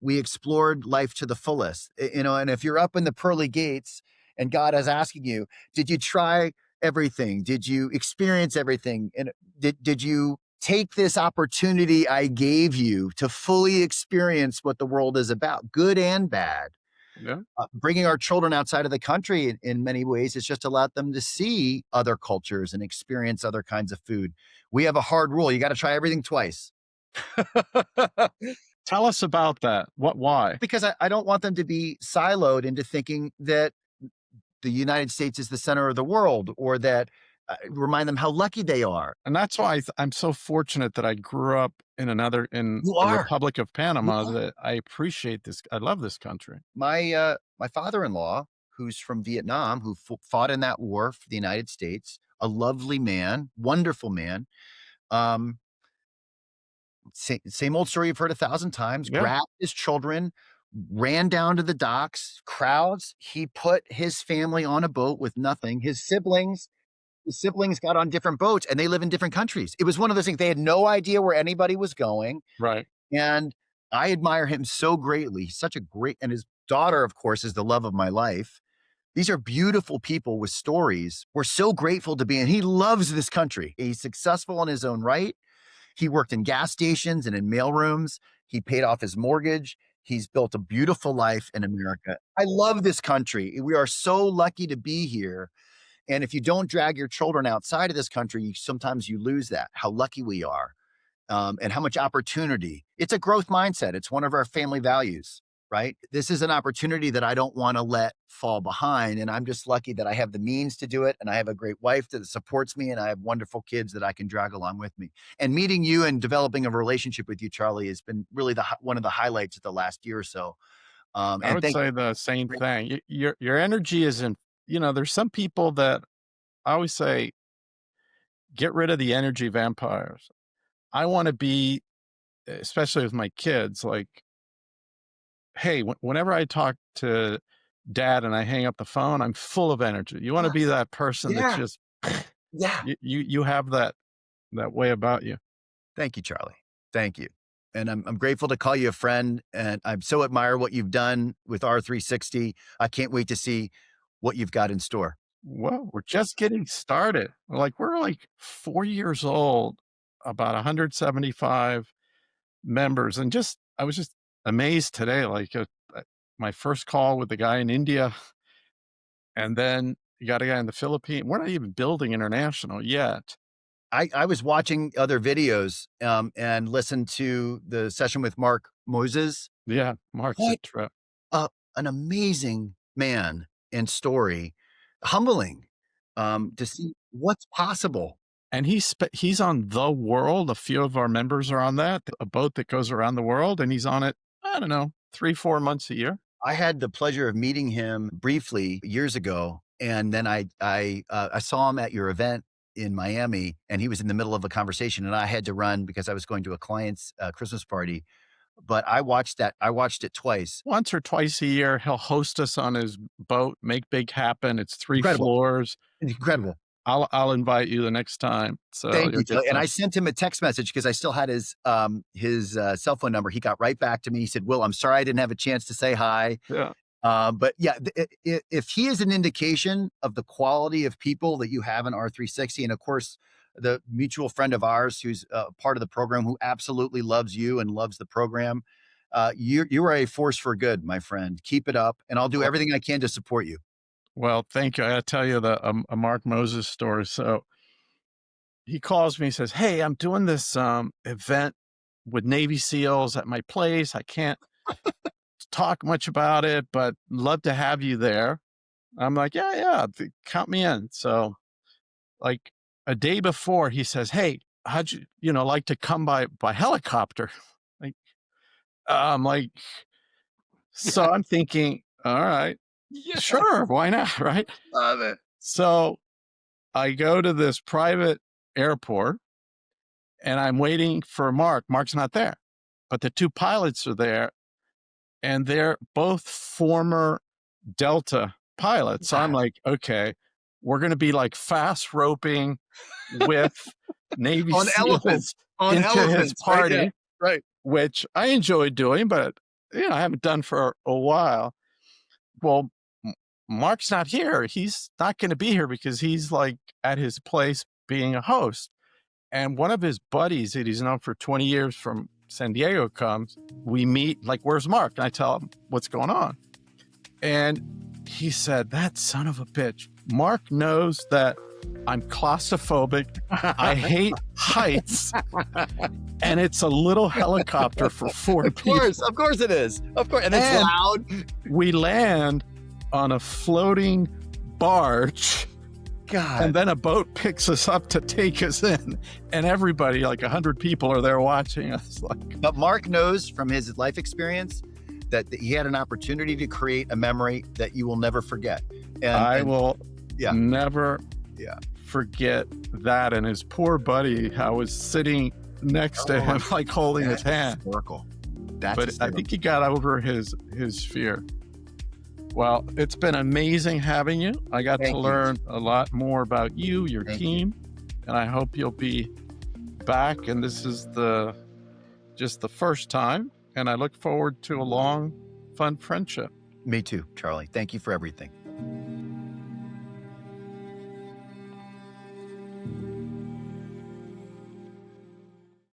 explored life to the fullest, and if you're up in the pearly gates and God is asking you, did you try everything? Did you experience everything? And did you take this opportunity I gave you to fully experience what the world is about, good and bad? Yeah. Bringing our children outside of the country in many ways is just allowed them to see other cultures and experience other kinds of food. We have a hard rule. You got to try everything twice. Tell us about that. Why? Because I don't want them to be siloed into thinking that the United States is the center of the world, or that remind them how lucky they are. And that's why I'm so fortunate that I grew up in You the are. Republic of You Panama, are. that I appreciate this. I love this country. My father-in-law, who's from Vietnam, who fought in that war for the United States, a lovely man, wonderful man. Um, same old story you've heard 1,000 times. Yeah. Grabbed his children, ran down to the docks, crowds. He put his family on a boat with nothing. His siblings his siblings got on different boats and they live in different countries. It was one of those things. They had no idea where anybody was going. Right. And I admire him so greatly. He's such a great, and his daughter, of course, is the love of my life. These are beautiful people with stories. We're so grateful to be in. He loves this country. He's successful in his own right. He worked in gas stations and in mailrooms. He paid off his mortgage. He's built a beautiful life in America. I love this country. We are so lucky to be here. And if you don't drag your children outside of this country, sometimes you lose that, how lucky we are, and how much opportunity. It's a growth mindset. It's one of our family values, right? This is an opportunity that I don't want to let fall behind. And I'm just lucky that I have the means to do it. And I have a great wife that supports me. And I have wonderful kids that I can drag along with me. And meeting you and developing a relationship with you, Charlie, has been really one of the highlights of the last year or so. I would say the same thing. Your energy is in, there's some people that I always say, get rid of the energy vampires. I want to be, especially with my kids, like, hey, whenever I talk to dad and I hang up the phone, I'm full of energy. You want to be that person that's just, you have that way about you. Thank you, Charlie. Thank you. And I'm grateful to call you a friend. And I so admire what you've done with R360. I can't wait to see what you've got in store. Well, we're just getting started. We're like 4 years old, about 175 members. And I was just amazed today. My first call with the guy in India, and then you got a guy in the Philippines. We're not even building international yet. I was watching other videos and listened to the session with Mark Moses. Yeah, Mark's a trip. An amazing man and story. Humbling to see what's possible. And he's on The World. A few of our members are on that, a boat that goes around the world, and he's on it, I don't know, 3-4 months a year. I had the pleasure of meeting him briefly years ago. And then I saw him at your event in Miami, and he was in the middle of a conversation, and I had to run because I was going to a client's Christmas party. But I watched it twice. Once or twice a year, he'll host us on his boat, Make Big Happen. It's 3 Incredible. floors. Incredible. I'll invite you the next time. So thank you. And I sent him a text message because I still had his cell phone number. He got right back to me. He said, "Will, I'm sorry I didn't have a chance to say hi." Yeah. But yeah, if he is an indication of the quality of people that you have in R360, and of course, the mutual friend of ours who's part of the program, who absolutely loves you and loves the program, you are a force for good, my friend. Keep it up, and I'll do everything I can to support you. Well, thank you. I gotta tell you a Mark Moses story. So he calls me, he says, "Hey, I'm doing this event with Navy SEALs at my place. I can't talk much about it, but love to have you there." I'm like, yeah, count me in. So like a day before, he says, "Hey, how'd you like to come by helicopter?" I'm like, so I'm thinking, all right, sure, why not, right? Love it. So I go to this private airport and I'm waiting for Mark. Mark's not there, but the 2 pilots are there, and they're both former Delta pilots. So I'm like, okay, we're going to be like fast roping with Navy on SEALs elephants into his party, right? Which I enjoy doing, but I haven't done for a while. Well, Mark's not here. He's not going to be here because he's like at his place being a host. And one of his buddies that he's known for 20 years from San Diego comes. We meet, like, "Where's Mark?" And I tell him what's going on. And he said, "That son of a bitch. Mark knows that I'm claustrophobic. I hate heights. And it's a little helicopter for 4 people." Of course it is. Of course. And it's loud. We land on a floating barge. God. And then a boat picks us up to take us in. And everybody, like 100 people, are there watching us. But Mark knows from his life experience that he had an opportunity to create a memory that you will never forget. And I will never forget that. And his poor buddy, I was sitting next to him, like holding his hand. Historical. But I think he got over his fear. Well, it's been amazing having you. I got Thank to you. learn a lot more about you, your Thank team, and I hope you'll be back. And this is just the first time, and I look forward to a long, fun friendship. Me too, Charlie. Thank you for everything.